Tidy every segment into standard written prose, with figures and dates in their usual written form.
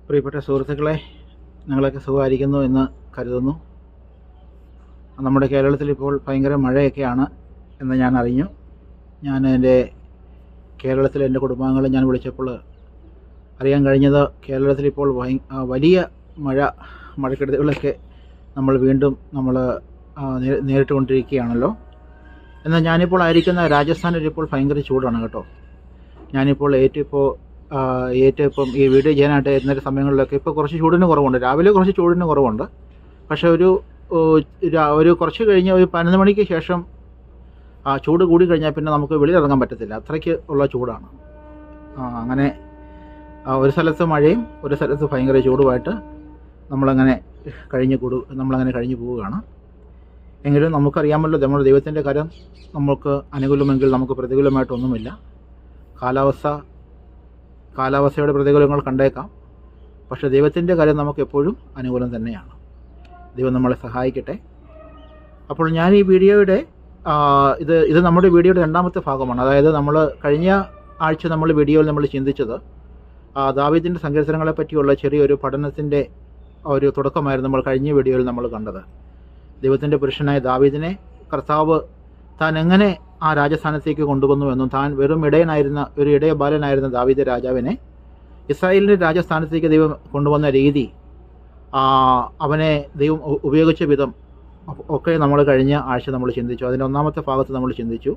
പ്രിയപ്പെട്ട സുഹൃത്തുക്കളെ, നിങ്ങളൊക്കെ സുഖമായിരിക്കുന്നു എന്ന് കരുതുന്നു. നമ്മുടെ കേരളത്തിലിപ്പോൾ ഭയങ്കര മഴയൊക്കെയാണ് എന്ന് ഞാൻ അറിഞ്ഞു. ഞാൻ കേരളത്തിലെ എൻ്റെ കുടുംബാംഗങ്ങളെ ഞാൻ വിളിച്ചപ്പോൾ അറിയാൻ കഴിഞ്ഞത് കേരളത്തിലിപ്പോൾ വലിയ മഴക്കെടുതികളൊക്കെ നമ്മൾ വീണ്ടും നേരിട്ടുകൊണ്ടിരിക്കുകയാണല്ലോ. എന്നാൽ ഞാനിപ്പോൾ ആയിരിക്കുന്ന രാജസ്ഥാനിലിപ്പോൾ ഭയങ്കര ചൂടാണ് കേട്ടോ. ഞാനിപ്പോൾ ഇപ്പം ഈ വീഡിയോ ചെയ്യാനായിട്ട് ഇരുന്ന സമയങ്ങളിലൊക്കെ ഇപ്പോൾ കുറച്ച് ചൂടിന് കുറവുണ്ട്. രാവിലെ കുറച്ച് ചൂടിന് കുറവുണ്ട്. പക്ഷേ ഒരു കുറച്ച് കഴിഞ്ഞ് ഒരു 11 മണിക്ക് ശേഷം ചൂട് കൂടി കഴിഞ്ഞാൽ പിന്നെ നമുക്ക് വെളിയിലിറങ്ങാൻ പറ്റത്തില്ല. അത്രയ്ക്ക് ഉള്ള ചൂടാണ്. അങ്ങനെ ഒരു സ്ഥലത്ത് മഴയും ഒരു സ്ഥലത്ത് ഭയങ്കര ചൂടുമായിട്ട് നമ്മളങ്ങനെ കഴിഞ്ഞു പോവുകയാണ്. എങ്കിലും നമുക്കറിയാമല്ലോ, നമ്മുടെ ദൈവത്തിൻ്റെ കാര്യം നമുക്ക് അനുകൂലമെങ്കിൽ നമുക്ക് പ്രതികൂലമായിട്ടൊന്നുമില്ല. കാലാവസ്ഥയുടെ പ്രതികൂലങ്ങൾ കണ്ടേക്കാം, പക്ഷേ ദൈവത്തിൻ്റെ കാര്യം നമുക്ക് എപ്പോഴും അനുകൂലം തന്നെയാണ്. ദൈവം നമ്മളെ സഹായിക്കട്ടെ. അപ്പോൾ ഞാൻ ഈ വീഡിയോയുടെ ഇത് നമ്മുടെ വീഡിയോയുടെ രണ്ടാമത്തെ ഭാഗമാണ്. അതായത് നമ്മൾ കഴിഞ്ഞ ആഴ്ച വീഡിയോയിൽ നമ്മൾ ചിന്തിച്ചത് ദാവീദിൻ്റെ സങ്കീർത്തനങ്ങളെ പറ്റിയുള്ള ചെറിയൊരു പഠനത്തിൻ്റെ ഒരു തുടക്കമായിരുന്നു നമ്മൾ കഴിഞ്ഞ വീഡിയോയിൽ നമ്മൾ കണ്ടത്. ദൈവത്തിൻ്റെ പുരുഷനായ ദാവീദിനെ കർത്താവ് താൻ എങ്ങനെ ആ രാജസ്ഥാനത്തേക്ക് കൊണ്ടുവന്നുവെന്നും താൻ വെറും ഒരു ഇടയ ബാലനായിരുന്ന ദാവീദ് രാജാവിനെ ഇസ്രായേലിൻ്റെ രാജസ്ഥാനത്തേക്ക് ദൈവം കൊണ്ടുവന്ന രീതി, അവനെ ദൈവം ഉപയോഗിച്ച വിധം ഒക്കെ നമ്മൾ കഴിഞ്ഞ ആഴ്ച നമ്മൾ ചിന്തിച്ചു. അതിൻ്റെ ഒന്നാമത്തെ ഭാഗത്ത് നമ്മൾ ചിന്തിച്ചു.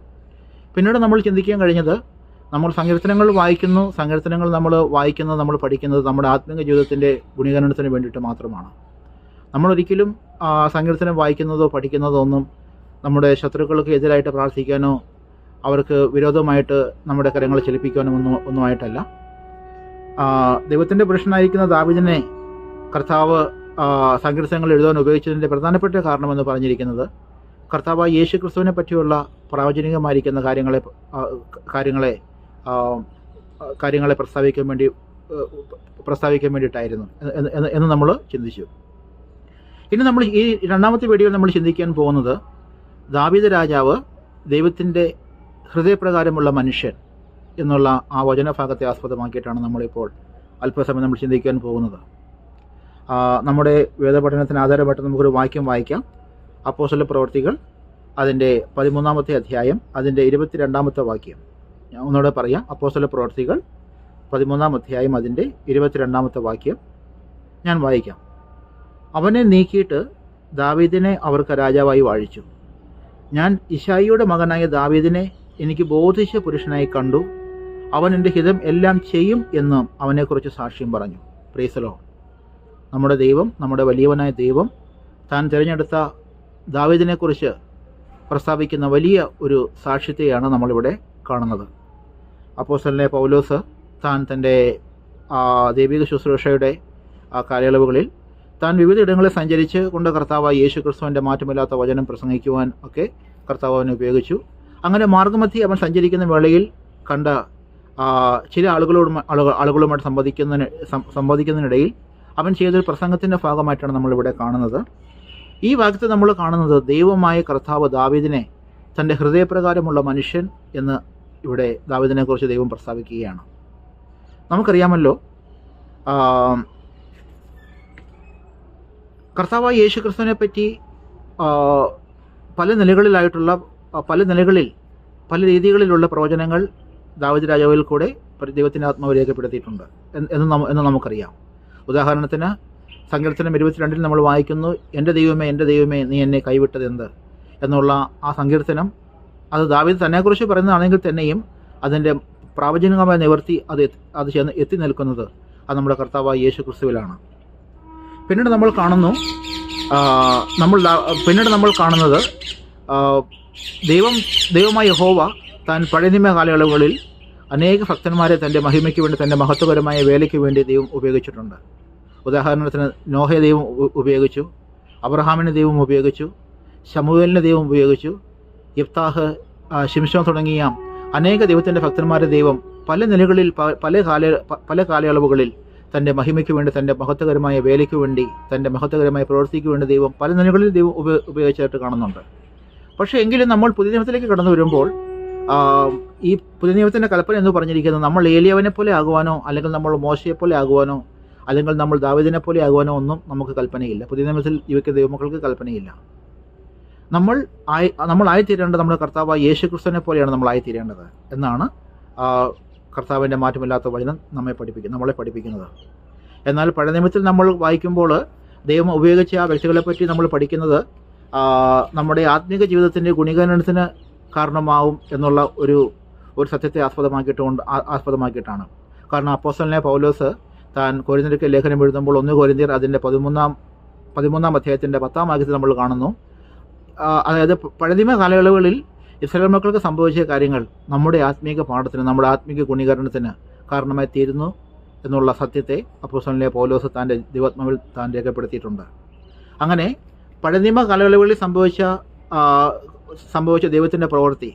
പിന്നീട് നമ്മൾ ചിന്തിക്കാൻ കഴിഞ്ഞത്, നമ്മൾ സങ്കീർത്തനങ്ങൾ നമ്മൾ പഠിക്കുന്നത് നമ്മുടെ ആത്മീയ ജീവിതത്തിൻ്റെ ഗുണീകരണത്തിന് വേണ്ടിയിട്ട് മാത്രമാണ്. നമ്മളൊരിക്കലും സങ്കീർത്തനം വായിക്കുന്നതോ പഠിക്കുന്നതോ ഒന്നും നമ്മുടെ ശത്രുക്കൾക്ക് എതിരായിട്ട് പ്രാർത്ഥിക്കാനോ അവർക്ക് വിരോധമായിട്ട് നമ്മുടെ കരങ്ങൾ ചലിപ്പിക്കാനോ ഒന്നുമായിട്ടല്ല. ദൈവത്തിൻ്റെ പുരുഷനായിരിക്കുന്ന ദാവീദിനെ കർത്താവ് സങ്കീർത്തനങ്ങൾ എഴുതാൻ ഉപയോഗിച്ചതിൻ്റെ പ്രധാനപ്പെട്ട കാരണമെന്ന് പറഞ്ഞിരിക്കുന്നത്, കർത്താവ് യേശു ക്രിസ്തുവിനെ പറ്റിയുള്ള പ്രാവചനികമായിരിക്കുന്ന കാര്യങ്ങളെ പ്രസ്താവിക്കാൻ വേണ്ടിയിട്ടായിരുന്നു എന്ന് നമ്മൾ ചിന്തിച്ചു. ഇനി നമ്മൾ ഈ രണ്ടാമത്തെ വീഡിയോയിൽ നമ്മൾ ചിന്തിക്കാൻ പോകുന്നത്, ദാവീദ് രാജാവ് ദൈവത്തിൻ്റെ ഹൃദയപ്രകാരമുള്ള മനുഷ്യൻ എന്നുള്ള ആ വചനഭാഗത്തെ ആസ്പദമാക്കിയിട്ടാണ് നമ്മളിപ്പോൾ അല്പസമയം നമ്മൾ ചിന്തിക്കാൻ പോകുന്നത്. നമ്മുടെ വേദപഠനത്തിന് ആധാരമായിട്ട് നമുക്കൊരു വാക്യം വായിക്കാം. അപ്പോസ്തല പ്രവൃത്തികൾ അതിൻ്റെ 13-ാമത്തെ അധ്യായം അതിൻ്റെ 22-ാമത്തെ വാക്യം. ഞാൻ ഒന്നുകൂടെ പറയാം. അപ്പോസ്തല പ്രവൃത്തികൾ 13-ാം അധ്യായം അതിൻ്റെ 22-ാമത്തെ വാക്യം ഞാൻ വായിക്കാം. അവനെ നീക്കിയിട്ട് ദാവീദിനെ അവർക്ക് രാജാവായി വാഴിച്ചു. ഞാൻ ഇശായിയുടെ മകനായ ദാവീദിനെ എനിക്ക് ബോധിച്ച പുരുഷനായി കണ്ടു. അവൻ എൻ്റെ ഹിതം എല്ലാം ചെയ്യും എന്നും അവനെക്കുറിച്ച് സാക്ഷ്യം പറഞ്ഞു. Price the Lord. നമ്മുടെ ദൈവം, നമ്മുടെ വലിയവനായ ദൈവം താൻ തിരഞ്ഞെടുത്ത ദാവീദിനെക്കുറിച്ച് പ്രസ്താവിക്കുന്ന വലിയ ഒരു സാക്ഷ്യത്തെയാണ് നമ്മളിവിടെ കാണുന്നത്. അപ്പോസ്തലനായ പൗലോസ് താൻ തൻ്റെ ദൈവിക ശുശ്രൂഷയുടെ കാലയളവുകളിൽ താൻ വിവിധ ഇടങ്ങളിൽ സഞ്ചരിച്ച് കൊണ്ട് കർത്താവായ യേശു ക്രിസ്തുവിൻ്റെ മാറ്റമില്ലാത്ത വചനം പ്രസംഗിക്കുവാൻ ഒക്കെ കർത്താവ് അവനെ ഉപയോഗിച്ചു. അങ്ങനെ മാർഗമധ്യേ അവൻ സഞ്ചരിക്കുന്ന വേളയിൽ കണ്ട ചില ആളുകളുമായിട്ട് സംവദിക്കുന്നതിനിടയിൽ അവൻ ചെയ്തൊരു പ്രസംഗത്തിൻ്റെ ഭാഗമായിട്ടാണ് നമ്മളിവിടെ കാണുന്നത്. ഈ വാക്യത്തെ നമ്മൾ കാണുന്നത് ദൈവമായ കർത്താവ് ദാവീദിനെ തൻ്റെ ഹൃദയപ്രകാരമുള്ള മനുഷ്യൻ എന്ന് ഇവിടെ ദാവീദിനെക്കുറിച്ച് ദൈവം പ്രസ്താവിക്കുകയാണ്. നമുക്കറിയാമല്ലോ, കർത്താവായ യേശു ക്രിസ്തുവിനെ പറ്റി പല രീതികളിലുള്ള പ്രവചനങ്ങൾ ദാവീദ് രാജാവിൽ കൂടെ ദൈവത്തിൻ്റെ ആത്മാവ് രേഖപ്പെടുത്തിയിട്ടുണ്ട് എന്ന് നമുക്കറിയാം. ഉദാഹരണത്തിന് സങ്കീർത്തനം 22 നമ്മൾ വായിക്കുന്നു, എൻ്റെ ദൈവമേ നീ എന്നെ കൈവിട്ടത് എന്ത് എന്നുള്ള ആ സങ്കീർത്തനം. അത് ദാവീദ് തന്നെക്കുറിച്ച് പറയുന്നതാണെങ്കിൽ തന്നെയും അതിൻ്റെ പ്രാവചനികമായ നിവർത്തി അത് ചെന്ന് എത്തി നിൽക്കുന്നത് അത് നമ്മുടെ കർത്താവായ യേശു ക്രിസ്തുവിലാണ്. പിന്നീട് നമ്മൾ കാണുന്നത് ദൈവമായ യഹോവ താൻ പഴയ നിയമ കാലയളവുകളിൽ അനേക ഭക്തന്മാരെ തൻ്റെ മഹിമയ്ക്ക് വേണ്ടി, തൻ്റെ മഹത്വകരമായ വേലയ്ക്ക് വേണ്ടി ദൈവം ഉപയോഗിച്ചിട്ടുണ്ട്. ഉദാഹരണത്തിന് നോഹയെ ദൈവം ഉപയോഗിച്ചു, അബ്രഹാമിനെ ദൈവം ഉപയോഗിച്ചു, ശമൂവേലിനെ ദൈവം ഉപയോഗിച്ചു, യിഫ്താഹ്, ശിംശോൻ തുടങ്ങിയ അനേക ദൈവത്തിൻ്റെ ഭക്തന്മാരെ ദൈവം പല നിലകളിൽ പല കാലയളവുകളിൽ തൻ്റെ മഹിമയ്ക്ക് വേണ്ടി, തൻ്റെ മഹത്വകരമായ വേലയ്ക്ക് വേണ്ടി, തൻ്റെ മഹത്വകരമായ പ്രവൃത്തിക്ക് വേണ്ടി ദൈവം പല നിലകളിൽ ദൈവം ഉപയോഗിച്ചായിട്ട് കാണുന്നുണ്ട്. പക്ഷേ എങ്കിലും നമ്മൾ പുതിയ നിയമത്തിലേക്ക് കടന്നു വരുമ്പോൾ ഈ പുതിയ നിയമത്തിൻ്റെ കൽപ്പന എന്ന് പറഞ്ഞിരിക്കുന്നത് നമ്മൾ ഏലിയാവിനെ പോലെ ആകുവാനോ അല്ലെങ്കിൽ നമ്മൾ മോശയെ പോലെ ആകുവാനോ അല്ലെങ്കിൽ നമ്മൾ ദാവീദിനെ പോലെ ആകുവാനോ ഒന്നും നമുക്ക് കൽപ്പനയില്ല. പുതിയ നിയമത്തിൽ ജീവിക്കുന്ന ദൈവമക്കൾക്ക് കൽപ്പനയില്ല. നമ്മളായിത്തീരേണ്ടത് നമ്മുടെ കർത്താവായ യേശു ക്രിസ്തുവിനെ പോലെയാണ് നമ്മളായിത്തീരേണ്ടത് എന്നാണ് കർത്താവിൻ്റെ മാറ്റമില്ലാത്ത വചനം നമ്മളെ പഠിപ്പിക്കുന്നത്. എന്നാൽ പഴയ നിയമത്തിൽ നമ്മൾ വായിക്കുമ്പോൾ ദൈവം ഉപയോഗിച്ച ആ വ്യക്തികളെപ്പറ്റി നമ്മൾ പഠിക്കുന്നത് നമ്മുടെ ആത്മീക ജീവിതത്തിൻ്റെ ഗുണീകരണത്തിന് കാരണമാവും എന്നുള്ള ഒരു സത്യത്തെ ആസ്പദമാക്കിയിട്ടാണ്. കാരണം അപ്പോസ്തലനായ പൗലോസ് താൻ കൊരിന്ത്യർക്ക് ലേഖനം എഴുതുമ്പോൾ 1 കൊരിന്ത്യർ അതിൻ്റെ 13 അധ്യായത്തിൻ്റെ 10 വാക്യത്തിൽ നമ്മൾ കാണുന്നു. അതായത് പഴയനിയമ കാലയളവുകളിൽ ഇസ്രായേൽ മക്കൾക്ക് സംഭവിച്ച കാര്യങ്ങൾ നമ്മുടെ ആത്മീക പാഠത്തിന്, നമ്മുടെ ആത്മീക ഗുണീകരണത്തിന് കാരണമായി തീരുന്നു എന്നുള്ള സത്യത്തെ അപ്പോസ്തലനായ പൗലോസ് തൻ്റെ ദൈവാത്മാവിൽ താൻ രേഖപ്പെടുത്തിയിട്ടുണ്ട്. അങ്ങനെ പഴയനിയമ കാലയളവുകളിൽ സംഭവിച്ച ദൈവത്തിൻ്റെ പ്രവൃത്തി,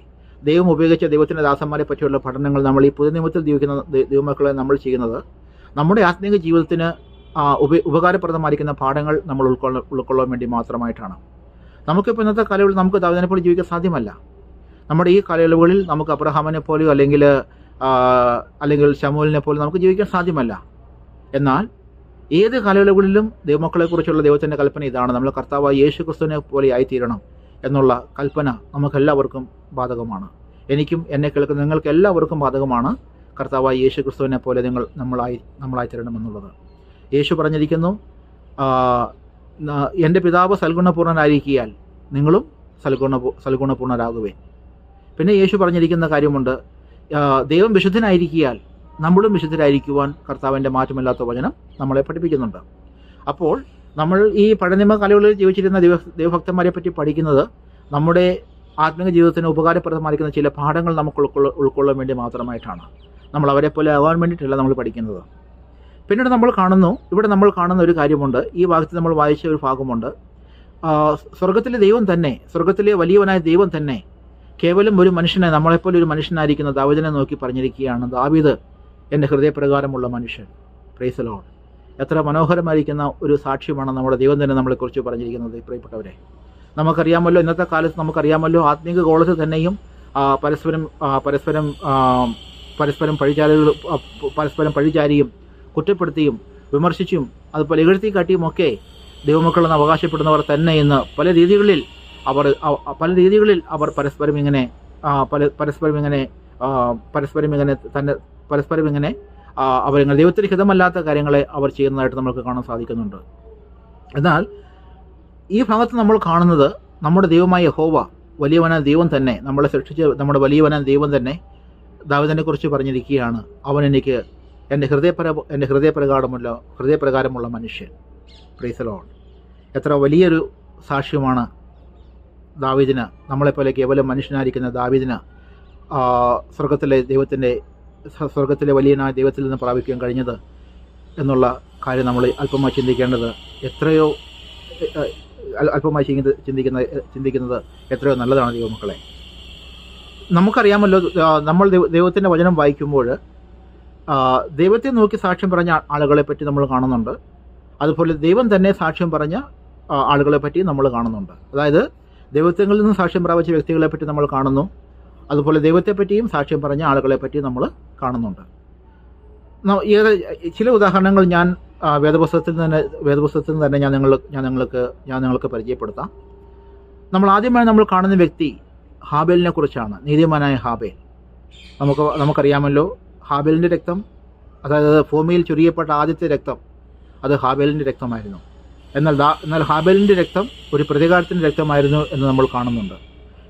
ദൈവം ഉപയോഗിച്ച ദൈവത്തിൻ്റെ ദാസന്മാരെ പറ്റിയുള്ള പഠനങ്ങൾ നമ്മൾ ഈ പുതിയ നിയമത്തിൽ ജീവിക്കുന്ന ദൈവമക്കളെ നമ്മൾ ചെയ്യുന്നത് നമ്മുടെ ആത്മീക ജീവിതത്തിന് ഉപകാരപ്രദമായിരിക്കുന്ന പാഠങ്ങൾ നമ്മൾ ഉൾക്കൊള്ളാൻ വേണ്ടി മാത്രമായിട്ടാണ്. നമുക്കിപ്പോൾ ഇന്നത്തെ കാലയളവിൽ നമുക്ക് ദാവീദിനെ പോലെ ജീവിക്കാൻ സാധ്യമല്ല. നമ്മുടെ ഈ കാലയളവുകളിൽ നമുക്ക് അബ്രഹാമിനെ പോലെയോ അല്ലെങ്കിൽ ശമൂലിനെ പോലും നമുക്ക് ജീവിക്കാൻ സാധ്യമല്ല. എന്നാൽ ഏത് കാലയളവുകളിലും ദൈവമക്കളെക്കുറിച്ചുള്ള ദൈവത്തിൻ്റെ കൽപ്പന ഇതാണ്: നമ്മൾ കർത്താവായ യേശു ക്രിസ്തുവിനെ പോലെ ആയിത്തീരണം എന്നുള്ള കൽപ്പന നമുക്കെല്ലാവർക്കും ബാധകമാണ്. എനിക്കും എന്നെ കേൾക്കുന്ന നിങ്ങൾക്ക് എല്ലാവർക്കും ബാധകമാണ് കർത്താവായ യേശു ക്രിസ്തുവിനെ പോലെ നമ്മളായിത്തീരണമെന്നുള്ളത്. യേശു പറഞ്ഞിരിക്കുന്നു, എൻ്റെ പിതാവ് സൽഗുണപൂർണ്ണനായിരിക്കിയാൽ നിങ്ങളും സൽഗുണപൂർണ്ണരാകുവേൻ. പിന്നെ യേശു പറഞ്ഞിരിക്കുന്ന കാര്യമുണ്ട്, ദൈവം വിശുദ്ധനായിരിക്കിയാൽ നമ്മളും വിശുദ്ധരായിരിക്കുവാൻ കർത്താവിൻ്റെ മാറ്റമില്ലാത്ത വചനം നമ്മളെ പഠിപ്പിക്കുന്നുണ്ട്. അപ്പോൾ നമ്മൾ ഈ പഴയനിയമ കാലയളവിൽ ജീവിച്ചിരുന്ന ദൈവഭക്തന്മാരെ പറ്റി പഠിക്കുന്നത് നമ്മുടെ ആത്മീയ ജീവിതത്തിന് ഉപകാരപ്രദമായിരിക്കുന്ന ചില പാഠങ്ങൾ നമുക്ക് ഉൾക്കൊള്ളാൻ വേണ്ടി മാത്രമായിട്ടാണ്. നമ്മൾ അവരെ പോലെ ആകാൻ വേണ്ടിയിട്ടല്ല നമ്മൾ പഠിക്കുന്നത്. പിന്നീട് നമ്മൾ കാണുന്ന ഒരു കാര്യമുണ്ട്. ഈ ഭാഗത്ത് നമ്മൾ വായിച്ച ഒരു ഭാഗമുണ്ട്. സ്വർഗത്തിലെ ദൈവം തന്നെ, സ്വർഗത്തിലെ വലിയവനായ ദൈവം തന്നെ കേവലം ഒരു മനുഷ്യനെ, നമ്മളെപ്പോലെ ഒരു മനുഷ്യനായിരിക്കുന്ന ദാവീദിനെ നോക്കി പറഞ്ഞിരിക്കുകയാണ്, ദാവീദ് എൻ്റെ ഹൃദയപ്രകാരമുള്ള മനുഷ്യൻ. Price the Lord. എത്ര മനോഹരമായിരിക്കുന്ന ഒരു സാക്ഷ്യമാണ് നമ്മുടെ ദൈവം തന്നെ നമ്മളെക്കുറിച്ച് പറഞ്ഞിരിക്കുന്നത്. പ്രിയപ്പെട്ടവരെ, നമുക്കറിയാമല്ലോ, ഇന്നത്തെ കാലത്ത് നമുക്കറിയാമല്ലോ, ആത്മീക ഗോളത്തിൽ തന്നെയും പരസ്പരം പഴിചാരിയും കുറ്റപ്പെടുത്തിയും വിമർശിച്ചും അതുപോലെ ഇകഴ്ത്തി കാട്ടിയും ഒക്കെ ദൈവമക്കളെന്ന് അവകാശപ്പെടുന്നവർ തന്നെ ഇന്ന് പല രീതികളിൽ അവർ പരസ്പരം ഇങ്ങനെ അവരിങ്ങനെ ദൈവത്തിന് ഹിതമല്ലാത്ത കാര്യങ്ങളെ അവർ ചെയ്യുന്നതായിട്ട് നമുക്ക് കാണാൻ സാധിക്കുന്നുണ്ട്. എന്നാൽ ഈ ഭാഗത്ത് നമ്മൾ കാണുന്നത് നമ്മുടെ ദൈവമായ യഹോവ, വലിയവനായ ദൈവം തന്നെ, നമ്മളെ സൃഷ്ടിച്ച നമ്മുടെ വലിയവനായ ദൈവം തന്നെ ദാവീദിനെ കുറിച്ച് പറഞ്ഞിരിക്കുകയാണ്, അവൻ എനിക്ക് എൻ്റെ ഹൃദയപ്രകാരമുള്ള മനുഷ്യൻ. Price the Lord. എത്ര വലിയൊരു സാക്ഷ്യമാണ് ദാവീദിന്, നമ്മളെപ്പോലെ കേവലം മനുഷ്യനായിരിക്കുന്ന ദാവീദിന് സ്വർഗത്തിലെ വലിയനായ ദൈവത്തിൽ നിന്ന് പ്രാപിക്കാൻ കഴിഞ്ഞത് എന്നുള്ള കാര്യം നമ്മൾ അല്പമായി ചിന്തിക്കേണ്ടത് ചിന്തിക്കുന്നത് എത്രയോ നല്ലതാണ് ദൈവമക്കളെ. നമുക്കറിയാമല്ലോ, നമ്മൾ ദൈവത്തിൻ്റെ വചനം വായിക്കുമ്പോൾ ദൈവത്തെ നോക്കി സാക്ഷ്യം പറഞ്ഞ ആളുകളെ പറ്റി നമ്മൾ കാണുന്നുണ്ട്. അതുപോലെ ദൈവം തന്നെ സാക്ഷ്യം പറഞ്ഞ ആളുകളെ പറ്റി നമ്മൾ കാണുന്നുണ്ട്. അതായത് ദൈവത്തിൽ നിന്ന് സാക്ഷ്യം പ്രാപിച്ച വ്യക്തികളെ പറ്റി നമ്മൾ കാണുന്നു. അതുപോലെ ദൈവത്തെ പറ്റിയും സാക്ഷ്യം പറഞ്ഞ ആളുകളെ പറ്റി നമ്മൾ കാണുന്നുണ്ട്. ചില ഉദാഹരണങ്ങൾ ഞാൻ വേദപുസ്തകത്തിൽ നിന്ന് തന്നെ ഞാൻ നിങ്ങൾക്ക് പരിചയപ്പെടുത്താം. ആദ്യമായി നമ്മൾ കാണുന്ന വ്യക്തി ഹാബേലിനെ കുറിച്ചാണ്, നീതിമാനായ ഹാബേൽ. നമുക്കറിയാമല്ലോ, ഹാബേലിൻ്റെ രക്തം, അതായത് ഭൂമിയിൽ ചൊരിയപ്പെട്ട ആദ്യത്തെ രക്തം, അത് ഹാബേലിൻ്റെ രക്തമായിരുന്നു. എന്നാൽ ഹാബേലിൻ്റെ രക്തം ഒരു പ്രതികാരത്തിൻ്റെ രക്തമായിരുന്നു എന്ന് നമ്മൾ കാണുന്നുണ്ട്.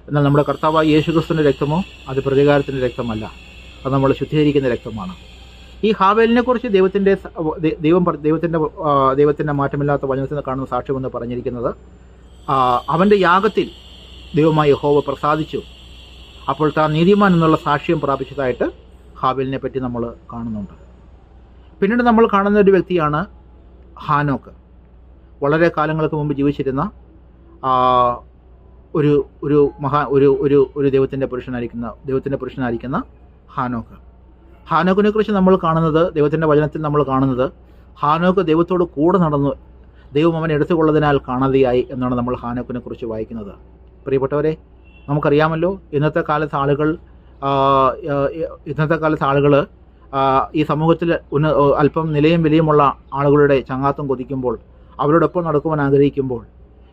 എന്നാൽ നമ്മുടെ കർത്താവായ യേശുക്രിസ്തുവിൻ്റെ രക്തമോ അത് പ്രതികാരത്തിൻ്റെ രക്തമല്ല, അത് നമ്മൾ ശുദ്ധീകരിക്കുന്ന രക്തമാണ്. ഈ ഹാബേലിനെ കുറിച്ച് ദൈവത്തിൻ്റെ മാറ്റമില്ലാത്ത വചനത്തിൽ കാണുന്ന സാക്ഷ്യമെന്ന് പറഞ്ഞിരിക്കുന്നത്, അവൻ്റെ യാഗത്തിൽ ദൈവമായ യഹോവ പ്രസാദിച്ചു, അപ്പോൾ താൻ നീതിമാൻ എന്നുള്ള സാക്ഷ്യം പ്രാപിച്ചതായിട്ട് ഹാബേലിനെ പറ്റി നമ്മൾ കാണുന്നുണ്ട്. പിന്നീട് നമ്മൾ കാണുന്ന ഒരു വ്യക്തിയാണ് ഹാനോക്ക്. വളരെ കാലങ്ങൾക്ക് മുമ്പ് ജീവിച്ചിരുന്ന ഒരു ദൈവത്തിൻ്റെ പുരുഷനായിരിക്കുന്ന ഹാനോക്കിനെ കുറിച്ച് നമ്മൾ കാണുന്നത്, ദൈവത്തിൻ്റെ വചനത്തിൽ നമ്മൾ കാണുന്നത്, ഹാനോക്ക് ദൈവത്തോട് കൂടെ നടന്നു, ദൈവം അവനെ എടുത്തുകൊള്ളതിനാൽ കാണാതെയായി എന്നാണ് നമ്മൾ ഹാനോക്കിനെ കുറിച്ച് വായിക്കുന്നത്. പ്രിയപ്പെട്ടവരെ, നമുക്കറിയാമല്ലോ, ഇന്നത്തെ കാലത്ത് ആളുകൾ ഈ സമൂഹത്തിൽ അല്പം നിലയും വിലയുമുള്ള ആളുകളുടെ ചങ്ങാത്തം കൊതിക്കുമ്പോൾ, അവരോടൊപ്പം നടക്കുവാൻ ആഗ്രഹിക്കുമ്പോൾ,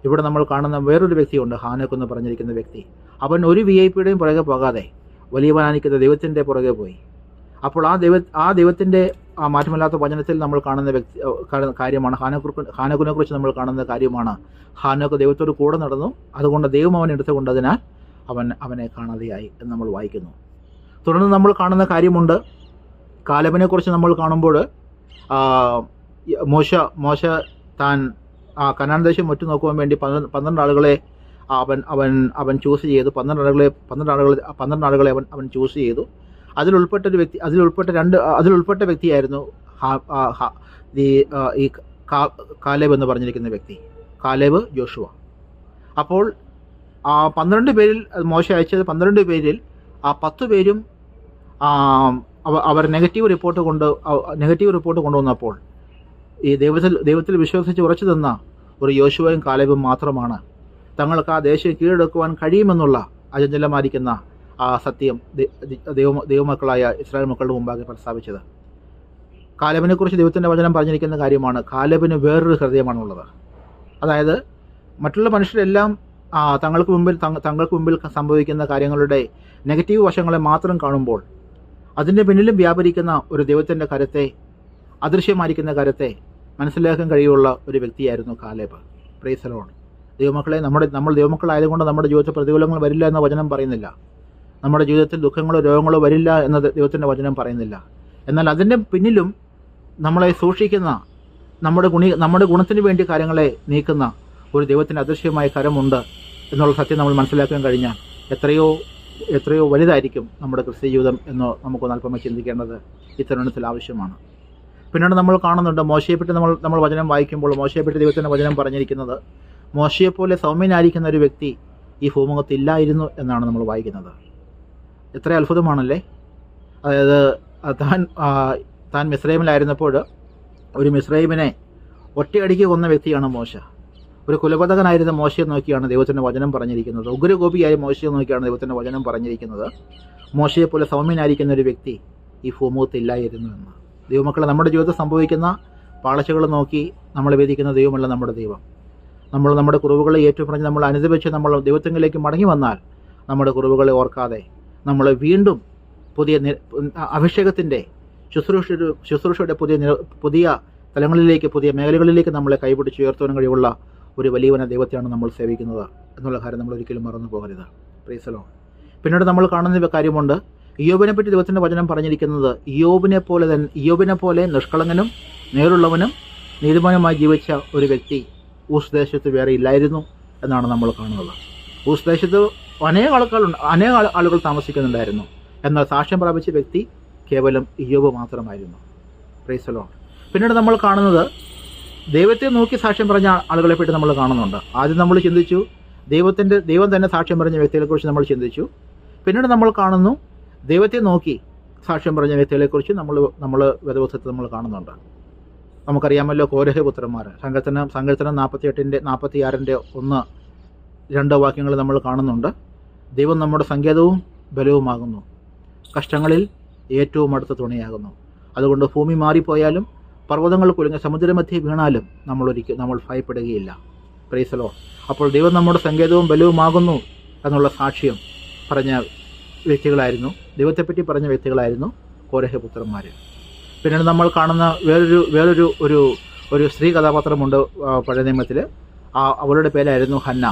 ഇവിടെ നമ്മൾ കാണുന്ന വേറൊരു വ്യക്തിയുണ്ട്, ഹാനോക്ക് എന്ന് പറഞ്ഞിരിക്കുന്ന വ്യക്തി. അവൻ ഒരു VIP-യുടെയും പുറകെ പോകാതെ വലിയവനായിരിക്കുന്ന ദൈവത്തിൻ്റെ പുറകെ പോയി. അപ്പോൾ ആ ദൈവത്തിൻ്റെ മാറ്റമില്ലാത്ത വചനത്തിൽ നമ്മൾ കാണുന്ന കാര്യമാണ് ഹാനോക്കിനെ കുറിച്ച് നമ്മൾ കാണുന്ന കാര്യമാണ്. ഹാനോക്ക് ദൈവത്തോട് കൂടെ നടന്നു, അതുകൊണ്ട് ദൈവം അവൻ എടുത്തുകൊണ്ടതിനാൽ അവനെ കാണാതെയായി എന്ന് നമ്മൾ വായിക്കുന്നു. തുടർന്ന് നമ്മൾ കാണുന്ന കാര്യമുണ്ട്, കാലേബിനെ കുറിച്ച് നമ്മൾ കാണുമ്പോൾ മോശ താൻ കനാൻ ദേശം ഒറ്റുനോക്കുവാൻ വേണ്ടി 12 ആളുകളെ അവൻ ചൂസ് ചെയ്തു. 12 ആളുകളെ അവൻ ചൂസ് ചെയ്തു. അതിലുൾപ്പെട്ട വ്യക്തിയായിരുന്നു ഈ കാലേബ് എന്ന് പറഞ്ഞിരിക്കുന്ന വ്യക്തി, കാലേബ് ജോഷുവ. അപ്പോൾ 12 പേരിൽ മോശ അയച്ചത് 12 പേരിൽ 10 പേരും അവർ നെഗറ്റീവ് റിപ്പോർട്ട് കൊണ്ടുവന്നപ്പോൾ ഈ ദൈവത്തിൽ വിശ്വസിച്ച് ഉറച്ചു നിന്ന ഒരു യോശുവയും കാലേബും മാത്രമാണ് തങ്ങൾക്ക് ആ ദേശം കീഴടക്കുവാൻ കഴിയുമെന്നുള്ള അചഞ്ചലമായിരിക്കുന്ന ആ സത്യം ദൈവമക്കളായ ഇസ്രായേൽ മക്കളുടെ മുമ്പാകെ പ്രസ്താവിച്ചത്. കാലേബിനെ കുറിച്ച് ദൈവത്തിൻ്റെ വചനം പറഞ്ഞിരിക്കുന്ന കാര്യമാണ്, കാലേബിന് വേറൊരു ഹൃദയമാണുള്ളത്. അതായത് മറ്റുള്ള മനുഷ്യരെല്ലാം തങ്ങൾക്ക് മുമ്പിൽ സംഭവിക്കുന്ന കാര്യങ്ങളുടെ നെഗറ്റീവ് വശങ്ങളെ മാത്രം കാണുമ്പോൾ അതിൻ്റെ പിന്നിലും വ്യാപരിക്കുന്ന ഒരു ദൈവത്തിൻ്റെ കരത്തെ, അദൃശ്യമായിരിക്കുന്ന കരത്തെ മനസ്സിലാക്കാൻ കഴിയുള്ള ഒരു വ്യക്തിയായിരുന്നു കാലേബ്. Price the Lord. ദൈവമക്കളെ, നമ്മൾ ദൈവമക്കളായതുകൊണ്ട് നമ്മുടെ ജീവിതത്തിൽ പ്രതികൂലങ്ങൾ വരില്ല എന്ന വചനം പറയുന്നില്ല. നമ്മുടെ ജീവിതത്തിൽ ദുഃഖങ്ങളോ രോഗങ്ങളോ വരില്ല എന്ന ദൈവത്തിൻ്റെ വചനം പറയുന്നില്ല. എന്നാൽ അതിൻ്റെ പിന്നിലും നമ്മളെ സൂക്ഷിക്കുന്ന, നമ്മുടെ ഗുണത്തിന് വേണ്ടി കാര്യങ്ങളെ നീക്കുന്ന ഒരു ദൈവത്തിൻ്റെ അദൃശ്യമായ കരമുണ്ട് എന്നുള്ള സത്യം നമ്മൾ മനസ്സിലാക്കാൻ കഴിഞ്ഞാൽ എത്രയോ വലുതായിരിക്കും നമ്മുടെ ക്രിസ്ത്യ ജീവിതം എന്ന് നമുക്കൊന്ന് അല്പമായി ചിന്തിക്കേണ്ടത് ഈ തരുണത്തിൽ ആവശ്യമാണ്. പിന്നീട് നമ്മൾ കാണുന്നുണ്ട്, മോശയെപ്പറ്റി നമ്മൾ വചനം വായിക്കുമ്പോൾ മോശയെപ്പറ്റി ദൈവത്തിൻ്റെ വചനം പറഞ്ഞിരിക്കുന്നത്, മോശയെപ്പോലെ സൗമ്യനായിരിക്കുന്ന ഒരു വ്യക്തി ഈ ഭൂമുഖത്തില്ലായിരുന്നു എന്നാണ് നമ്മൾ വായിക്കുന്നത്. എത്ര അത്ഭുതമാണല്ലേ. അതായത് താൻ മിസ്രൈമിലായിരുന്നപ്പോൾ ഒരു മിസ്രൈമിനെ ഒറ്റയടിക്ക് കൊന്ന വ്യക്തിയാണ് മോശ. ഒരു കുലപാതകനായിരുന്ന മോശയെ നോക്കിയാണ് ദൈവത്തിൻ്റെ വചനം പറഞ്ഞിരിക്കുന്നത്. ഉഗ്രകോപിയായ മോശയെ നോക്കിയാണ് ദൈവത്തിൻ്റെ വചനം പറഞ്ഞിരിക്കുന്നത്, മോശയെപ്പോലെ സൗമ്യനായിരിക്കുന്ന ഒരു വ്യക്തി ഈ ഭൂമുഖത്തില്ലായിരുന്നു എന്ന്. ദൈവമക്കളെ, നമ്മുടെ ജീവിതത്തിൽ സംഭവിക്കുന്ന പാളച്ചകൾ നോക്കി നമ്മളെ വേദിക്കുന്ന ദൈവമല്ല നമ്മുടെ ദൈവം. നമ്മുടെ കുറവുകളെ ഏറ്റുപറഞ്ഞ് നമ്മൾ അനുദപിച്ച് നമ്മൾ ദൈവത്തിലേക്ക് മടങ്ങി വന്നാൽ നമ്മുടെ കുറവുകളെ ഓർക്കാതെ നമ്മൾ വീണ്ടും പുതിയ അഭിഷേകത്തിൻ്റെ ശുശ്രൂഷയുടെ പുതിയ തലങ്ങളിലേക്ക്, പുതിയ മേഖലകളിലേക്ക് നമ്മളെ കൈപിടിച്ച് ഉയർത്താൻ കഴിവുള്ള ഒരു വലിയവന ദൈവത്തെയാണ് നമ്മൾ സേവിക്കുന്നത് എന്നുള്ള കാര്യം നമ്മൾ ഒരിക്കലും മറന്നു പോകരുത്. Price the Lord. പിന്നീട് നമ്മൾ കാണുന്ന കാര്യമുണ്ട്, ഇയ്യോബിനെ പറ്റി ദൈവത്തിൻ്റെ വചനം പറഞ്ഞിരിക്കുന്നത്, ഇയ്യോബിനെ പോലെ നിഷ്കളങ്കനും നേരുള്ളവനും നീതിമാനുമായി ജീവിച്ച ഒരു വ്യക്തി ഊസ് ദേശത്ത് വേറെ ഇല്ലായിരുന്നു എന്നാണ് നമ്മൾ കാണുന്നത്. ഊസ് ദേശത്ത് അനേക ആളുകൾ താമസിക്കുന്നുണ്ടായിരുന്നു. എന്നാൽ സാക്ഷ്യം പ്രാപിച്ച വ്യക്തി കേവലം ഇയ്യോബ് മാത്രമായിരുന്നു. Price the Lord. പിന്നീട് നമ്മൾ കാണുന്നത്, ദൈവത്തെ നോക്കി സാക്ഷ്യം പറഞ്ഞ ആളുകളെ പറ്റി നമ്മൾ കാണുന്നുണ്ട്. ആദ്യം നമ്മൾ ചിന്തിച്ചു ദൈവം തന്നെ സാക്ഷ്യം പറഞ്ഞ വ്യക്തികളെക്കുറിച്ച് നമ്മൾ ചിന്തിച്ചു. പിന്നീട് നമ്മൾ കാണുന്നു, ദൈവത്തെ നോക്കി സാക്ഷ്യം പറഞ്ഞ വ്യക്തികളെക്കുറിച്ച് നമ്മൾ വേദപുസ്തകത്തിൽ നമ്മൾ കാണുന്നുണ്ട്. നമുക്കറിയാമല്ലോ, കോരഹ് പുത്രന്മാർ. സങ്കീർത്തനം 46-ന്റെ 1-2 വാക്യങ്ങൾ നമ്മൾ കാണുന്നുണ്ട്. ദൈവം നമ്മുടെ സങ്കേതവും ബലവുമാകുന്നു, കഷ്ടങ്ങളിൽ ഏറ്റവും അടുത്ത തുണയാകുന്നു. അതുകൊണ്ട് ഭൂമി മാറിപ്പോയാലും പർവ്വതങ്ങൾ കുലുങ്ങി സമുദ്രമധ്യേ വീണാലും നമ്മൾ ഭയപ്പെടുകയില്ല. Price the Lord. അപ്പോൾ ദൈവം നമ്മുടെ സങ്കേതവും ബലവുമാകുന്നു എന്നുള്ള സാക്ഷ്യം പറഞ്ഞ വ്യക്തികളായിരുന്നു, ദൈവത്തെപ്പറ്റി പറഞ്ഞ വ്യക്തികളായിരുന്നു കോരഹ് പുത്രന്മാർ. പിന്നീട് നമ്മൾ കാണുന്ന വേറൊരു സ്ത്രീ കഥാപാത്രമുണ്ട് പഴയ നിയമത്തിൽ. അവളുടെ പേരായിരുന്നു ഹന്ന.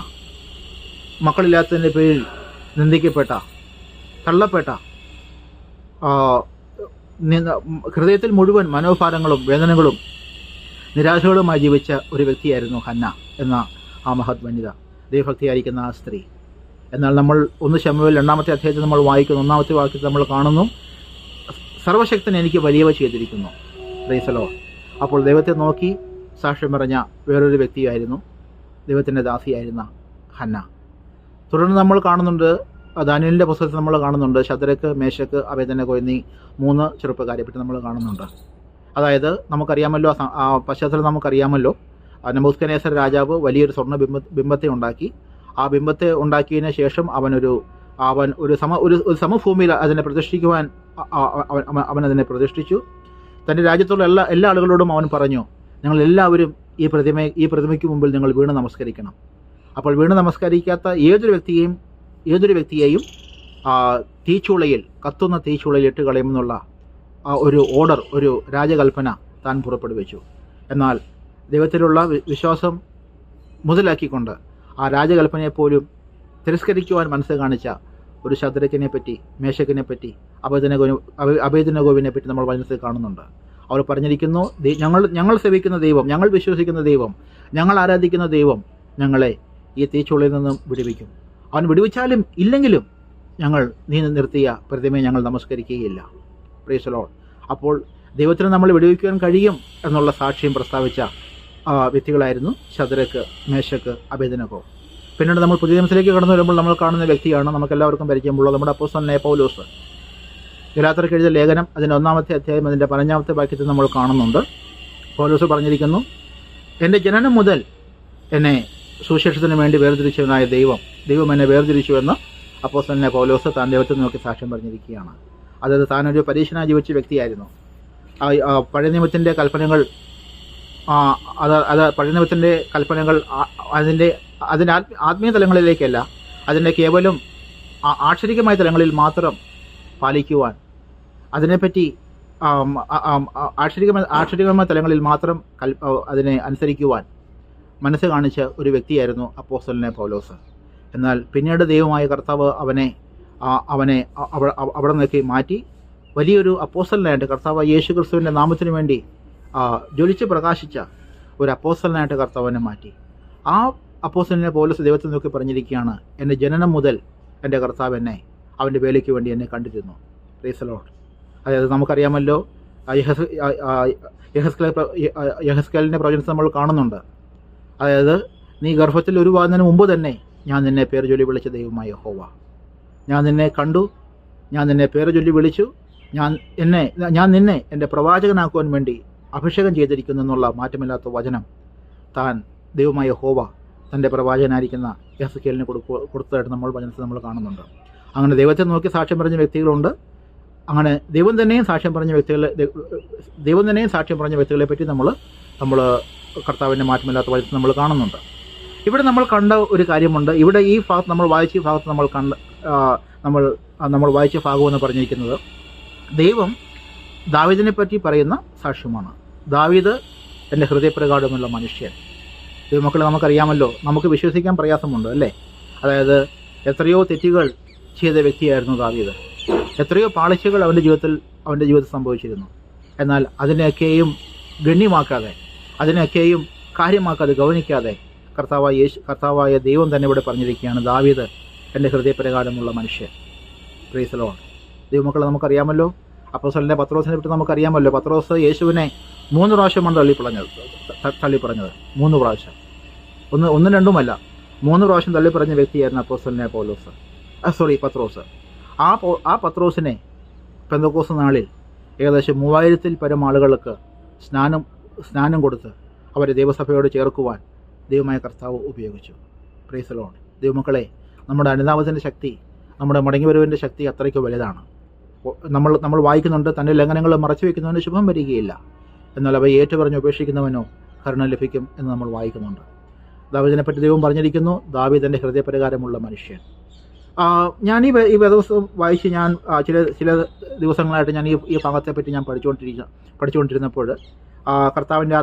മക്കളില്ലാത്തതിൻ്റെ പേരിൽ നിന്ദിക്കപ്പെട്ട, തള്ളപ്പെട്ട, ഹൃദയത്തിൽ മുഴുവൻ മനോഭാരങ്ങളും വേദനകളും നിരാശകളുമായി ജീവിച്ച ഒരു വ്യക്തിയായിരുന്നു ഹന്ന എന്ന ആ മഹത് വനിത, ദൈവഭക്തിയായിരിക്കുന്ന ആ സ്ത്രീ. എന്നാൽ നമ്മൾ 1 ശമൂവേൽ 2-ാമത്തെ അധ്യായത്തിൽ നമ്മൾ വായിക്കുന്നു, 1-ാമത്തെ വാക്യത്തിൽ നമ്മൾ കാണുന്നു, സർവശക്തൻ എനിക്ക് വലിയവ ചെയ്തിരിക്കുന്നു. Price the Lord. അപ്പോൾ ദൈവത്തെ നോക്കി സാക്ഷ്യം പറഞ്ഞ വേറൊരു വ്യക്തിയായിരുന്നു ദൈവത്തിൻ്റെ ദാസിയായിരുന്ന ഹന്ന. തുടർന്ന് നമ്മൾ കാണുന്നുണ്ട്, ദാനിയേലിൻ്റെ പുസ്തകത്തിൽ നമ്മൾ കാണുന്നുണ്ട്, ശദ്രക്ക്, മേശക്ക്, അബേദ്നെഗോ എന്നീ 3 ചെറുപ്പക്കാരെ പറ്റി നമ്മൾ കാണുന്നുണ്ട്. അതായത് നമുക്കറിയാമല്ലോ, ആ പശ്ചാത്തലം നമുക്കറിയാമല്ലോ. നെബൂഖദ്നേസർ രാജാവ് വലിയൊരു സ്വർണ്ണ ബിംബത്തെ ഉണ്ടാക്കി. ആ ബിംബത്തെ ഉണ്ടാക്കിയതിന് ശേഷം അവനൊരു അവൻ ഒരു സമഭൂമിയിൽ അതിനെ പ്രതിഷ്ഠിക്കുവാൻ അവൻ അതിനെ പ്രതിഷ്ഠിച്ചു. തൻ്റെ രാജ്യത്തുള്ള എല്ലാ ആളുകളോടും അവൻ പറഞ്ഞു, ഞങ്ങളെല്ലാവരും ഈ പ്രതിമയ്ക്ക് മുമ്പിൽ നിങ്ങൾ വീണ് നമസ്കരിക്കണം. അപ്പോൾ വീണ് നമസ്കരിക്കാത്ത ഏതൊരു വ്യക്തിയെയും കത്തുന്ന തീച്ചൂളയിൽ ഇട്ട് കളയുമെന്നുള്ള ഒരു ഓർഡർ, ഒരു രാജകൽപ്പന താൻ പുറപ്പെടുവിച്ചു. എന്നാൽ ദൈവത്തിലുള്ള വിശ്വാസം മുതലാക്കിക്കൊണ്ട് ആ രാജകൽപ്പനയെപ്പോലും തിരസ്കരിക്കുവാൻ മനസ്സ് കാണിച്ച ഒരു ശദ്രക്കിനെ പറ്റി, മേശക്കിനെ പറ്റി, അബേദ്നെഗോവിനെ പറ്റി നമ്മൾ വചനത്തിൽ കാണുന്നുണ്ട്. അവർ പറഞ്ഞിരിക്കുന്നു, ഞങ്ങൾ സേവിക്കുന്ന ദൈവം, ഞങ്ങൾ വിശ്വസിക്കുന്ന ദൈവം, ഞങ്ങൾ ആരാധിക്കുന്ന ദൈവം ഞങ്ങളെ ഈ തീച്ചുളയിൽ നിന്നും വിടുവിക്കും. അവൻ വിടുവിച്ചാലും ഇല്ലെങ്കിലും ഞങ്ങൾ നീ നിർത്തിയ പ്രതിമയെ ഞങ്ങൾ നമസ്കരിക്കുകയില്ല. Price the Lord. അപ്പോൾ ദൈവത്തിന് നമ്മൾ വിടുവിക്കുവാൻ കഴിയും എന്നുള്ള സാക്ഷ്യം പ്രസ്താവിച്ച വ്യക്തികളായിരുന്നു ശദ്രക്ക്, മേശക്ക്, അബേദ്നെഗോ. പിന്നീട് നമ്മൾ പുതിയ നിയമത്തിലേക്ക് കടന്നു വരുമ്പോൾ നമ്മൾ കാണുന്ന വ്യക്തിയാണ് നമുക്കെല്ലാവർക്കും പരിചയമുള്ളത് നമ്മുടെ അപ്പോസ്തലനായ പൗലോസ്. ഗലാത്യർക്ക് എഴുതിയ ലേഖനം അതിൻ്റെ 1-ാമത്തെ അധ്യായം അതിൻ്റെ 15-ാമത്തെ വാക്യത്തിൽ നമ്മൾ കാണുന്നുണ്ട്. പൗലോസ് പറഞ്ഞിരിക്കുന്നു, എൻ്റെ ജനനം മുതൽ എന്നെ സുവിശേഷത്തിന് വേണ്ടി വേർതിരിച്ചവനായ ദൈവം എന്നെ വേർതിരിച്ചു എന്ന് അപ്പോസ്തലനായ പൗലോസ് താൻ ദൈവത്തെ നോക്കി സാക്ഷ്യം പറഞ്ഞിരിക്കുകയാണ്. അതായത് താനൊരു പരീക്ഷനായി ജീവിച്ച വ്യക്തിയായിരുന്നു. പഴയ നിയമത്തിൻ്റെ കൽപ്പനകൾ പഴയ നിയമത്തിൻ്റെ കൽപ്പനകൾ അതിൻ്റെ ആത്മീയ തലങ്ങളിലേക്കല്ല, അതിൻ്റെ കേവലം ആക്ഷരികമായ തലങ്ങളിൽ മാത്രം പാലിക്കുവാൻ, അതിനെപ്പറ്റി ആക്ഷരികമായ തലങ്ങളിൽ മാത്രം അതിനെ അനുസരിക്കുവാൻ മനസ്സ് കാണിച്ച ഒരു വ്യക്തിയായിരുന്നു അപ്പോസ്തലനായ പൗലോസ്. എന്നാൽ പിന്നീട് ദൈവമായ കർത്താവ് അവനെ അവിടെ നിന്നൊക്കെ മാറ്റി വലിയൊരു അപ്പോസ്തലനായിട്ട്, കർത്താവ് യേശു ക്രിസ്തുവിൻ്റെ നാമത്തിന് വേണ്ടി ജ്വലിച്ച് പ്രകാശിച്ച ഒരു അപ്പോസ്തലനായിട്ട് കർത്താവിനെ മാറ്റി. ആ അപ്പോസ്തലനെ പൗലോസ് ദൈവത്തെ നോക്കി പറഞ്ഞിരിക്കുകയാണ്, എൻ്റെ ജനനം മുതൽ എൻ്റെ കർത്താവ് എന്നെ അവൻ്റെ വേലയ്ക്ക് വേണ്ടി എന്നെ കണ്ടിരുന്നു. Price the Lord. അതായത് നമുക്കറിയാമല്ലോ, യഹസ്കേലിൻ്റെ പ്രവചനത്തിൽ നമ്മൾ കാണുന്നുണ്ട്. അതായത് നീ ഗർഭത്തിൽ ഉരുവാകുന്നതിന് മുമ്പ് തന്നെ ഞാൻ നിന്നെ പേര് ചൊല്ലി വിളിച്ച ദൈവമായ യഹോവ, ഞാൻ നിന്നെ കണ്ടു, ഞാൻ നിന്നെ പേര് ചൊല്ലി വിളിച്ചു, ഞാൻ നിന്നെ എൻ്റെ പ്രവാചകനാക്കുവാൻ വേണ്ടി അഭിഷേകം ചെയ്തിരിക്കുന്നു എന്നുള്ള മാറ്റമില്ലാത്ത വചനം താൻ ദൈവമായ യഹോവ തൻ്റെ പ്രവാചകനായിരിക്കുന്ന യഹസ്കേലിന് കൊടുത്തതായിട്ട് നമ്മൾ വചനത്തിൽ നമ്മൾ കാണുന്നുണ്ട്. അങ്ങനെ ദൈവത്തെ നോക്കി സാക്ഷ്യം പറഞ്ഞ വ്യക്തികളുണ്ട്. അങ്ങനെ ദൈവം തന്നെയും സാക്ഷ്യം പറഞ്ഞ വ്യക്തികളെ പറ്റി നമ്മൾ കർത്താവിൻ്റെ മാറ്റമില്ലാത്ത വചനത്തിൽ നമ്മൾ കാണുന്നുണ്ട്. ഇവിടെ നമ്മൾ കണ്ട ഒരു കാര്യമുണ്ട്. ഇവിടെ ഈ ഭാഗത്ത് നമ്മൾ വായിച്ച ഭാഗത്ത് നമ്മൾ വായിച്ച ഭാഗമെന്ന് പറഞ്ഞിരിക്കുന്നത് ദൈവം ദാവീദിനെ പറ്റി പറയുന്ന സാക്ഷ്യമാണ്. ദാവീദ് എൻ്റെ ഹൃദയപ്രകാരമുള്ള മനുഷ്യൻ. ദൈവമക്കളെ, നമുക്കറിയാമല്ലോ, നമുക്ക് വിശ്വസിക്കാൻ പ്രയാസമുണ്ട് അല്ലേ? അതായത് എത്രയോ തെറ്റുകൾ ചെയ്ത വ്യക്തിയായിരുന്നു ദാവീദ്. എത്രയോ പാളിച്ചകൾ അവൻ്റെ ജീവിതത്തിൽ സംഭവിച്ചിരുന്നു. എന്നാൽ അതിനെയൊക്കെയും ഗണ്യമാക്കാതെ, അതിനെയൊക്കെയും കാര്യമാക്കാതെ, ഗൗനിക്കാതെ കർത്താവായ ദൈവം തന്നെ ഇവിടെ പറഞ്ഞിരിക്കുകയാണ്, ദാവീദ് എൻ്റെ ഹൃദയപ്രകാരമുള്ള മനുഷ്യൻ. Price the Lord. ദൈവമക്കളെ, നമുക്കറിയാമല്ലോ, അപ്പോസ്തലനായ പത്രോസിനെ പറ്റി നമുക്കറിയാമല്ലോ. പത്രോസ് യേശുവിനെ 3 പ്രാവശ്യമാണ് തള്ളിപ്പറഞ്ഞത്. 3 പ്രാവശ്യം, ഒന്നും രണ്ടുമല്ല, 3 പ്രാവശ്യം തള്ളിപ്പറഞ്ഞ വ്യക്തിയായിരുന്നു അപ്പോസ്തലനായ പത്രോസ്. ആ പത്രോസിനെ പെന്തക്കോസ്ത് നാളിൽ ഏകദേശം 3000-ൽ പരം ആളുകൾക്ക് സ്നാനം കൊടുത്ത് അവരെ ദൈവസഭയോട് ചേർക്കുവാൻ ദൈവമായ കർത്താവ് ഉപയോഗിച്ചു. Price the Lord. ദൈവമക്കളെ, നമ്മുടെ അനുതാപത്തിൻ്റെ ശക്തി, നമ്മുടെ മടങ്ങിവരവിൻ്റെ ശക്തി അത്രയ്ക്ക് വലുതാണ്. നമ്മൾ വായിക്കുന്നുണ്ട്, തൻ്റെ ലംഘനങ്ങൾ മറച്ചു വയ്ക്കുന്നവന് ശുഭം വരികയില്ല, എന്നാൽ അവയെ ഏറ്റുപറഞ്ഞ് ഉപേക്ഷിക്കുന്നവനോ കരുണ ലഭിക്കും എന്ന് നമ്മൾ വായിക്കുന്നുണ്ട്. ദാവീദിനെ പറ്റി ദൈവം പറഞ്ഞിരിക്കുന്നു, ദാവീദിൻ്റെ ഹൃദയപ്രകാരമുള്ള മനുഷ്യൻ. ഞാൻ ഈ ദിവസം വായിച്ച് ഞാൻ ചില ദിവസങ്ങളായിട്ട് ഞാൻ ഈ ഭാഗത്തെപ്പറ്റി ഞാൻ പഠിച്ചുകൊണ്ടിരുന്നപ്പോൾ കർത്താവിൻ്റെ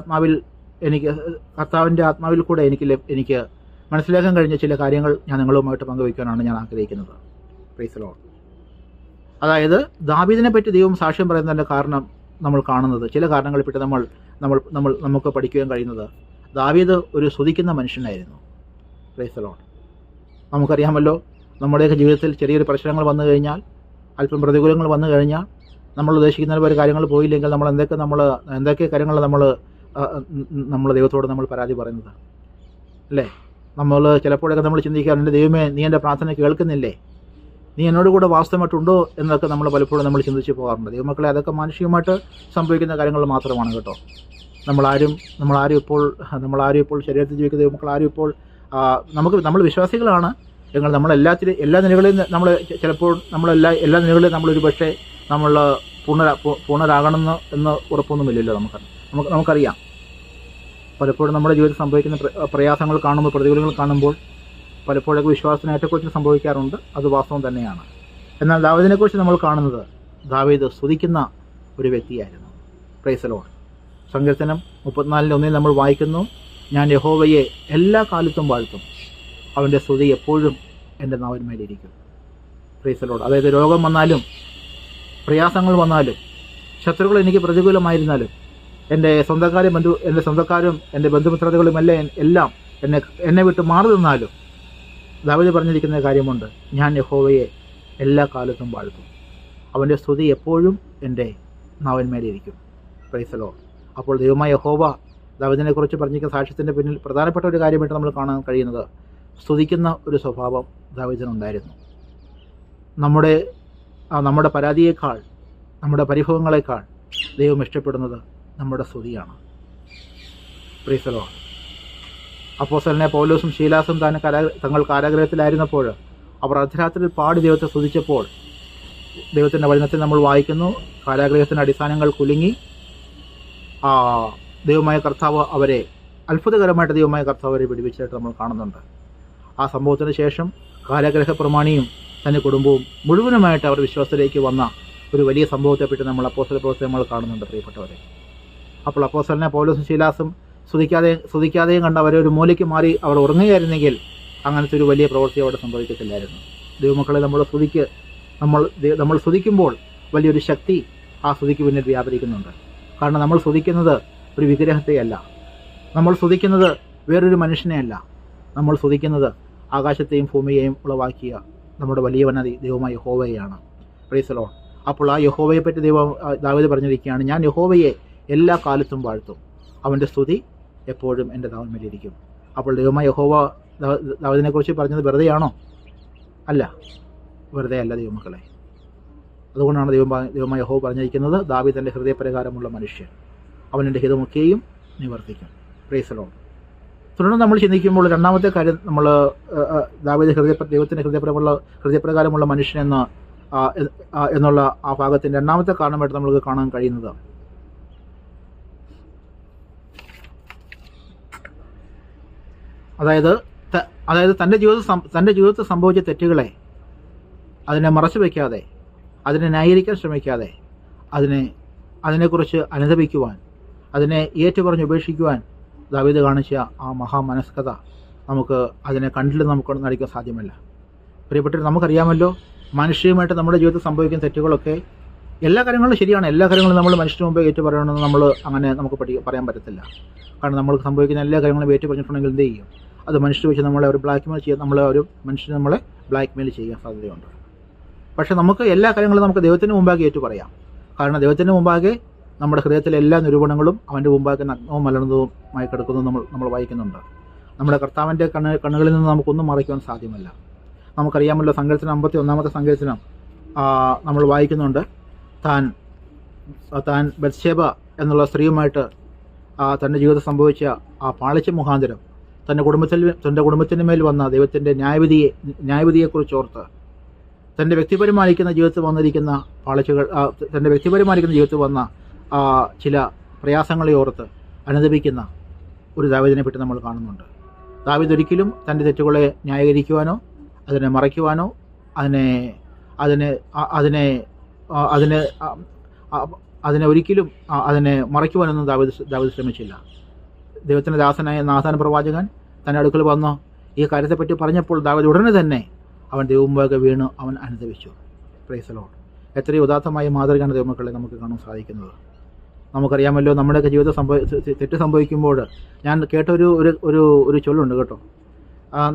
ആത്മാവിൽ കൂടെ എനിക്ക് മനസ്സിലാക്കാൻ കഴിഞ്ഞ ചില കാര്യങ്ങൾ ഞാൻ നിങ്ങളുമായിട്ട് പങ്കുവയ്ക്കാനാണ് ഞാൻ ആഗ്രഹിക്കുന്നത്. Price the Lord. അതായത് ദാവീദിനെ പറ്റി ദൈവം സാക്ഷ്യം പറയുന്നതിൻ്റെ കാരണം നമ്മൾ കാണുന്നത്, ചില കാരണങ്ങളിൽപ്പെട്ട് നമുക്ക് പഠിക്കുവാൻ കഴിയുന്നത്, ദാവീദ് ഒരു സ്തുതിക്കുന്ന മനുഷ്യനായിരുന്നു. Price the Lord. നമുക്കറിയാമല്ലോ, നമ്മുടെയൊക്കെ ജീവിതത്തിൽ ചെറിയൊരു പ്രശ്നങ്ങൾ വന്നു കഴിഞ്ഞാൽ, അല്പം പ്രതികൂലങ്ങൾ വന്നു കഴിഞ്ഞാൽ, നമ്മൾ ഉദ്ദേശിക്കുന്ന പോലെ കാര്യങ്ങൾ പോയില്ലെങ്കിൽ എന്തൊക്കെ കാര്യങ്ങൾ നമ്മൾ ദൈവത്തോട് നമ്മൾ പരാതി പറയുന്നത് അല്ലേ? നമ്മൾ ചിലപ്പോഴൊക്കെ നമ്മൾ ചിന്തിക്കാറുണ്ട്, ദൈവമേ, നീ എൻ്റെ പ്രാർത്ഥന കേൾക്കുന്നില്ലേ, നീ എന്നോട് കൂടെ വാസ്തവമായിട്ടുണ്ടോ എന്നൊക്കെ നമ്മൾ പലപ്പോഴും നമ്മൾ ചിന്തിച്ച് പോകാറുണ്ട്. ദൈവമക്കളെ, അതൊക്കെ മാനുഷികമായിട്ട് സംഭവിക്കുന്ന കാര്യങ്ങൾ മാത്രമാണ് കേട്ടോ. നമ്മളാരും ഇപ്പോൾ ശരീരത്തിൽ ജീവിക്കുന്ന ദൈവമക്കൾ ആരും ഇപ്പോൾ നമ്മൾ വിശ്വാസികളാണ്. എങ്കിൽ എല്ലാ നിലകളിലും നമ്മൾ ചിലപ്പോൾ എല്ലാ നിലകളിലും നമ്മളൊരു പക്ഷേ നമ്മൾ പൂർണ്ണരാകണമെന്ന് എന്ന് ഉറപ്പൊന്നുമില്ലല്ലോ. നമുക്കറിയാം പലപ്പോഴും നമ്മുടെ ജീവിതത്തിൽ സംഭവിക്കുന്ന പ്രയാസങ്ങൾ കാണുമ്പോൾ, പ്രതികൂലങ്ങൾ കാണുമ്പോൾ പലപ്പോഴൊക്കെ വിശ്വാസത്തിന് ഏറ്റക്കുറച്ചിൽ സംഭവിക്കാറുണ്ട്. അത് വാസ്തവം തന്നെയാണ്. എന്നാൽ ദാവീദിനെക്കുറിച്ച് നമ്മൾ കാണുന്നത് ദാവീദ് സ്തുതിക്കുന്ന ഒരു വ്യക്തിയായിരുന്നു. Price the Lord. സങ്കീർത്തനം 34:1 നമ്മൾ വായിക്കുന്നു, ഞാൻ യഹോവയെ എല്ലാ കാലത്തും വാഴ്ത്തും, അവൻ്റെ സ്തുതി എപ്പോഴും എൻ്റെ നാവിന്മേലിരിക്കും. Price the Lord. അതായത് രോഗം വന്നാലും, പ്രയാസങ്ങൾ വന്നാലും, ശത്രുക്കൾ എനിക്ക് പ്രതികൂലമായിരുന്നാലും, എൻ്റെ സ്വന്തക്കാരും എൻ്റെ ബന്ധുമിത്രതകളും എല്ലാം എന്നെ വിട്ട് മാറി നിന്നാലും ദാവീദ് പറഞ്ഞിരിക്കുന്ന കാര്യമുണ്ട്, ഞാൻ യഹോവയെ എല്ലാ കാലത്തും വാഴ്ത്തും, അവൻ്റെ സ്തുതി എപ്പോഴും എൻ്റെ നാവിന്മേലിരിക്കും. Price the Lord. അപ്പോൾ ദൈവമായ യഹോവ ദാവീദിനെക്കുറിച്ച് പറഞ്ഞിരിക്കുന്ന സാക്ഷ്യത്തിൻ്റെ പിന്നിൽ പ്രധാനപ്പെട്ട ഒരു കാര്യമായിട്ട് നമ്മൾ കാണാൻ കഴിയുന്നത് സ്തുതിക്കുന്ന ഒരു സ്വഭാവം ദാവീദിനുണ്ടായിരുന്നു. നമ്മുടെ പരാതിയേക്കാൾ, നമ്മുടെ പരിഭവങ്ങളെക്കാൾ ദൈവം ഇഷ്ടപ്പെടുന്നത് നമ്മുടെ സ്തുതിയാണ്. Price the Lord. അപ്പോസ്തലനായ പൗലോസും ശീലാസും തങ്ങൾ കാരാഗൃഹത്തിലായിരുന്നപ്പോൾ അവർ അർദ്ധരാത്രിയിൽ പാടി ദൈവത്തെ സ്തുതിച്ചപ്പോൾ ദൈവത്തിൻ്റെ വചനത്തിൽ നമ്മൾ വായിക്കുന്നു, കാരാഗൃഹത്തിൻ്റെ അടിസ്ഥാനങ്ങൾ കുലുങ്ങി ദൈവമായ കർത്താവ് അവരെ അത്ഭുതകരമായിട്ട് അവരെ വിടുവിച്ചായിട്ട് നമ്മൾ കാണുന്നുണ്ട്. ആ സംഭവത്തിന് ശേഷം കാരാഗൃഹ പ്രമാണിയും തൻ്റെ കുടുംബവും മുഴുവനുമായിട്ട് അവർ വിശ്വാസത്തിലേക്ക് വന്ന ഒരു വലിയ സംഭവത്തെപ്പറ്റി നമ്മൾ അപ്പോസ്തല പ്രവൃത്തിയിൽ നമ്മൾ കാണുന്നുണ്ട് പ്രിയപ്പെട്ടവരെ. അപ്പോൾ അപ്പോസ്തലനെ പൗലോസും ശീലാസും സ്തുതിക്കാതെയും കണ്ട് അവരെ ഒരു മൂലയ്ക്ക് മാറി അവർ ഉറങ്ങുകയായിരുന്നെങ്കിൽ അങ്ങനത്തെ ഒരു വലിയ പ്രവൃത്തി അവിടെ സംഭവിക്കത്തില്ലായിരുന്നു. ദൈവമക്കളെ, നമ്മൾ സ്തുതിക്കുമ്പോൾ വലിയൊരു ശക്തി ആ സ്തുതിക്ക് പിന്നിൽ വ്യാപരിക്കുന്നുണ്ട്. കാരണം നമ്മൾ സ്തുതിക്കുന്നത് ഒരു വിഗ്രഹത്തെയല്ല, നമ്മൾ സ്തുതിക്കുന്നത് വേറൊരു മനുഷ്യനെയല്ല, നമ്മൾ സ്തുതിക്കുന്നത് ആകാശത്തെയും ഭൂമിയെയും ഉളവാക്കിയ നമ്മുടെ വലിയവനായ ദൈവമായ യഹോവയെയാണ്. Price the Lord. അപ്പോൾ ആ യഹോവയെ പറ്റി ദാവീദ് പറഞ്ഞിരിക്കുകയാണ്, ഞാൻ യഹോവയെ എല്ലാ കാലത്തും വാഴ്ത്തും, അവൻ്റെ സ്തുതി എപ്പോഴും എൻ്റെ നാവിന്മേലിരിക്കും. അപ്പോൾ ദൈവമായ യഹോവ ദാവീദിനെക്കുറിച്ച് പറഞ്ഞത് വെറുതെയാണോ? അല്ല, വെറുതെ അല്ല ദൈവമക്കളെ. അതുകൊണ്ടാണ് ദൈവമായ യഹോവ പറഞ്ഞിരിക്കുന്നത്, ദാവീദ് എൻ്റെ ഹൃദയപ്രകാരമുള്ള മനുഷ്യൻ, അവൻ എൻ്റെ ഹിതമൊക്കെയും നിവർത്തിക്കും. Praise the Lord. തുടർന്ന് നമ്മൾ ചിന്തിക്കുമ്പോൾ രണ്ടാമത്തെ കാര്യം, നമ്മൾ ദാവീദ് ദൈവത്തിൻ്റെ ഹൃദയപ്രകാരമുള്ള മനുഷ്യൻ എന്നുള്ള ആ ഭാഗത്തിൻ്റെ രണ്ടാമത്തെ കാരണമായിട്ട് നമുക്ക് കാണാൻ കഴിയുന്നത്, അതായത് തൻ്റെ ജീവിതത്തിൽ സംഭവിച്ച തെറ്റുകളെ അതിനെ മറച്ചു വയ്ക്കാതെ, അതിനെ ന്യായീകരിക്കാൻ ശ്രമിക്കാതെ, അതിനെക്കുറിച്ച് അനുതപിക്കുവാൻ, അതിനെ ഏറ്റുപറഞ്ഞ് ഉപേക്ഷിക്കുവാൻ ദാവീദ് കാണിച്ച ആ മഹാമനസ്കത അതിനെ കണ്ടിട്ട് നമുക്ക് നടിക്കാൻ സാധ്യമല്ല. പ്രിയപ്പെട്ടവർ, നമുക്കറിയാമല്ലോ, മനുഷ്യരുമായിട്ട് നമ്മുടെ ജീവിതത്തിൽ സംഭവിക്കുന്ന തെറ്റുകളൊക്കെ എല്ലാ കാര്യങ്ങളും ശരിയാണ്. എല്ലാ കാര്യങ്ങളും നമ്മൾ മനുഷ്യന് മുമ്പേ ഏറ്റുപറയണമെന്ന് നമുക്ക് പറയാൻ പറ്റത്തില്ല. കാരണം നമ്മൾക്ക് സംഭവിക്കുന്ന എല്ലാ കാര്യങ്ങളും ഏറ്റുപറഞ്ഞിട്ടുണ്ടെങ്കിൽ എന്ത് ചെയ്യും? അത് മനുഷ്യർ വെച്ച് നമ്മളെ ബ്ലാക്ക്മെയിൽ ചെയ്യാൻ സാധ്യതയുണ്ട്. പക്ഷേ നമുക്ക് എല്ലാ കാര്യങ്ങളും നമുക്ക് ദൈവത്തിന് മുമ്പാകെ ഏറ്റുപറയാം. കാരണം ദൈവത്തിന് മുമ്പാകെ നമ്മുടെ ഹൃദയത്തിലെ എല്ലാ നിരൂപണങ്ങളും അവൻ്റെ മുമ്പാകെ നഗ്നവും മലർന്നതുമായി കിടക്കുന്നു നമ്മൾ വായിക്കുന്നുണ്ട്. നമ്മുടെ കർത്താവിൻ്റെ കണ്ണുകളിൽ നിന്ന് നമുക്കൊന്നും മറയ്ക്കുവാൻ സാധ്യമല്ല. നമുക്കറിയാമല്ലോ, സങ്കീർത്തനം 51 സങ്കീർത്തനം നമ്മൾ വായിക്കുന്നുണ്ട്, താൻ ബത്ശേബ എന്നുള്ള സ്ത്രീയുമായിട്ട് തൻ്റെ ജീവിതം സംഭവിച്ച ആ പാളിച്ച മുഖാന്തരം തൻ്റെ കുടുംബത്തിന് മേൽ വന്ന ദൈവത്തിൻ്റെ ന്യായവിധിയെക്കുറിച്ച് ഓർത്ത് തൻ്റെ വ്യക്തിപരമായിരിക്കുന്ന ജീവിതത്തിൽ വന്നിരിക്കുന്ന പാളിച്ചകൾ, തൻ്റെ വ്യക്തിപരമായിരിക്കുന്ന ജീവിതത്തിൽ വന്ന ചില പ്രയാസങ്ങളെ ഓർത്ത് അനുദപിക്കുന്ന ഒരു ദാവീദിനെ പറ്റി നമ്മൾ കാണുന്നുണ്ട്. ദാവീദ് ഒരിക്കലും തൻ്റെ തെറ്റുകളെ ന്യായീകരിക്കുവാനോ അതിനെ മറയ്ക്കുവാനോ ഒരിക്കലും അതിനെ മറയ്ക്കുവാനൊന്നും ദാവീദ് ശ്രമിച്ചില്ല. ദൈവത്തിൻ്റെ ദാസനായ നാഥാൻ പ്രവാചകൻ തൻ്റെ അടുക്കൽ വന്ന് ഈ കാര്യത്തെപ്പറ്റി പറഞ്ഞപ്പോൾ ദാവീദ് ഉടനെ തന്നെ അവൻ ദൈവമുമ്പാകെ വീണ് അവൻ അനുദപിച്ചു. Price the Lord. എത്രയും ഉദാത്തമായ മാതൃകയാണ് ദൈവമക്കളെ നമുക്ക് കാണാൻ സാധിക്കുന്നത്. നമുക്കറിയാമല്ലോ, നമ്മുടെയൊക്കെ ജീവിതം തെറ്റ് സംഭവിക്കുമ്പോൾ ഞാൻ കേട്ട ഒരു ചൊല്ലുണ്ട് കേട്ടോ.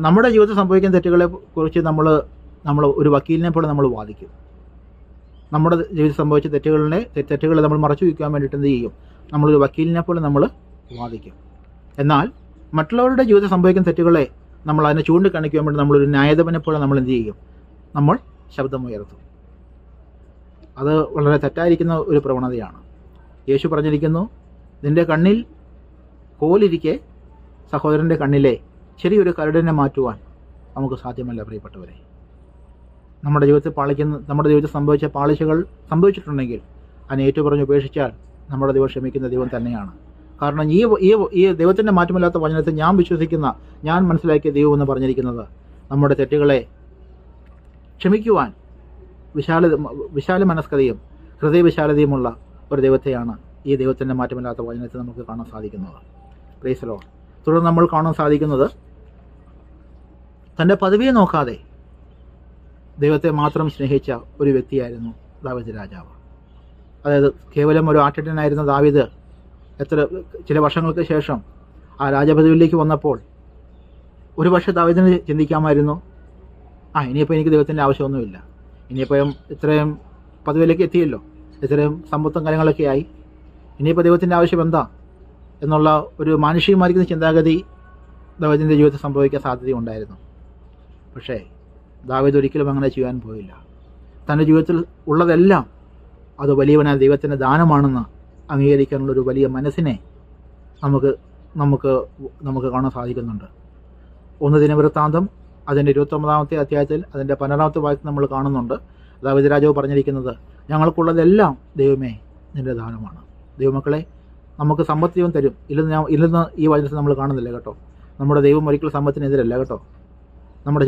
നമ്മുടെ ജീവിതത്തിൽ സംഭവിക്കുന്ന തെറ്റുകളെ കുറിച്ച് നമ്മൾ ഒരു വക്കീലിനെ പോലെ നമ്മൾ വാദിക്കും. നമ്മുടെ ജീവിതത്തിൽ സംഭവിച്ച തെറ്റുകളെ നമ്മൾ മറച്ചു വയ്ക്കാൻ വേണ്ടിയിട്ട് എന്ത് ചെയ്യും? നമ്മളൊരു വക്കീലിനെ പോലെ നമ്മൾ വാദിക്കും. എന്നാൽ മറ്റുള്ളവരുടെ ജീവിതത്തിൽ സംഭവിക്കുന്ന തെറ്റുകളെ നമ്മൾ അതിനെ ചൂണ്ടിക്കാണിക്കാൻ വേണ്ടി നമ്മളൊരു ന്യായാധിപനെ പോലെ നമ്മൾ എന്ത് ചെയ്യും? നമ്മൾ ശബ്ദമുയർത്തും. അത് വളരെ തെറ്റായിരിക്കുന്ന ഒരു പ്രവണതയാണ്. യേശു പറഞ്ഞിരിക്കുന്നു, നിന്റെ കണ്ണിൽ കോലിരിക്കെ സഹോദരൻ്റെ കണ്ണിലെ ചെറിയൊരു കരടിനെ മാറ്റുവാൻ നമുക്ക് സാധ്യമല്ല പ്രിയപ്പെട്ടവരെ. നമ്മുടെ ജീവിതത്തിൽ സംഭവിച്ച പാളിച്ചകൾ സംഭവിച്ചിട്ടുണ്ടെങ്കിൽ അതിനെ ഏറ്റുപറഞ്ഞ് ഉപേക്ഷിച്ചാൽ നമ്മുടെ ദൈവം ക്ഷമിക്കുന്ന ദൈവം തന്നെയാണ്. കാരണം ഈ ദൈവത്തിൻ്റെ മാറ്റമില്ലാത്ത വചനത്തിൽ ഞാൻ വിശ്വസിക്കുന്ന, ഞാൻ മനസ്സിലാക്കിയ ദൈവം എന്ന് പറഞ്ഞിരിക്കുന്നത് നമ്മുടെ തെറ്റുകളെ ക്ഷമിക്കുവാൻ വിശാല മനസ്കതയും ഹൃദയവിശാലതയുമുള്ള ഒരു ദൈവത്തെയാണ് ഈ ദൈവത്തിൻ്റെ മാറ്റമില്ലാത്ത വചനത്തിൽ നമുക്ക് കാണാൻ സാധിക്കുന്നത്. Price the Lord. തുടർന്ന് നമ്മൾ കാണാൻ സാധിക്കുന്നത് തൻ്റെ പദവിയെ നോക്കാതെ ദൈവത്തെ മാത്രം സ്നേഹിച്ച ഒരു വ്യക്തിയായിരുന്നു ദാവീദ് രാജാവ്. അതായത് കേവലം ഒരു ആട്ടിടയനായിരുന്ന ദാവീദ് ചില വർഷങ്ങൾക്ക് ശേഷം ആ രാജപദവിയിലേക്ക് വന്നപ്പോൾ ഒരു പക്ഷേ ദാവീദിന് ചിന്തിക്കാമായിരുന്നു, ഇനിയിപ്പോൾ എനിക്ക് ദൈവത്തിൻ്റെ ആവശ്യമൊന്നുമില്ല, ഇനിയിപ്പോൾ ഇത്രയും പദവിയിലേക്ക് എത്തിയല്ലോ, ഇത്രയും സമ്പത്തും കാര്യങ്ങളൊക്കെ ആയി, ഇനിയിപ്പോൾ ദൈവത്തിൻ്റെ ആവശ്യം എന്താ എന്നുള്ള ഒരു മാനുഷികമായിരിക്കുന്ന ചിന്താഗതി ദാവീദിൻ്റെ ജീവിതത്തിൽ സംഭവിക്കാൻ സാധ്യതയുണ്ടായിരുന്നു. പക്ഷേ ദാവീദ് ഒരിക്കലും അങ്ങനെ ചെയ്യാൻ പോയില്ല. തൻ്റെ ജീവിതത്തിൽ ഉള്ളതെല്ലാം അത് വലിയവനായ ദൈവത്തിൻ്റെ ദാനമാണെന്ന് അംഗീകരിക്കാനുള്ളൊരു വലിയ മനസ്സിനെ നമുക്ക് കാണാൻ സാധിക്കുന്നുണ്ട്. 1 ദിനവൃത്താന്തം അതിൻ്റെ 29-ാമത്തെ അധ്യായത്തിൽ അതിൻ്റെ 12-ാമത്തെ വാക്യം നമ്മൾ കാണുന്നുണ്ട്. ദാവീദ് രാജാവ് പറഞ്ഞിരിക്കുന്നത്, ഞങ്ങൾക്കുള്ളതെല്ലാം ദൈവമേ നിൻ്റെ ദാനമാണ്. ദൈവമക്കളെ, നമുക്ക് സമ്പത്ത് ദൈവം തരും, ഇല്ലെന്ന് ഈ വചനത്തിൽ നമ്മൾ കാണുന്നില്ല കേട്ടോ. നമ്മുടെ ദൈവം ഒരിക്കലും സമ്പത്തിനെതിരല്ല കേട്ടോ. നമ്മുടെ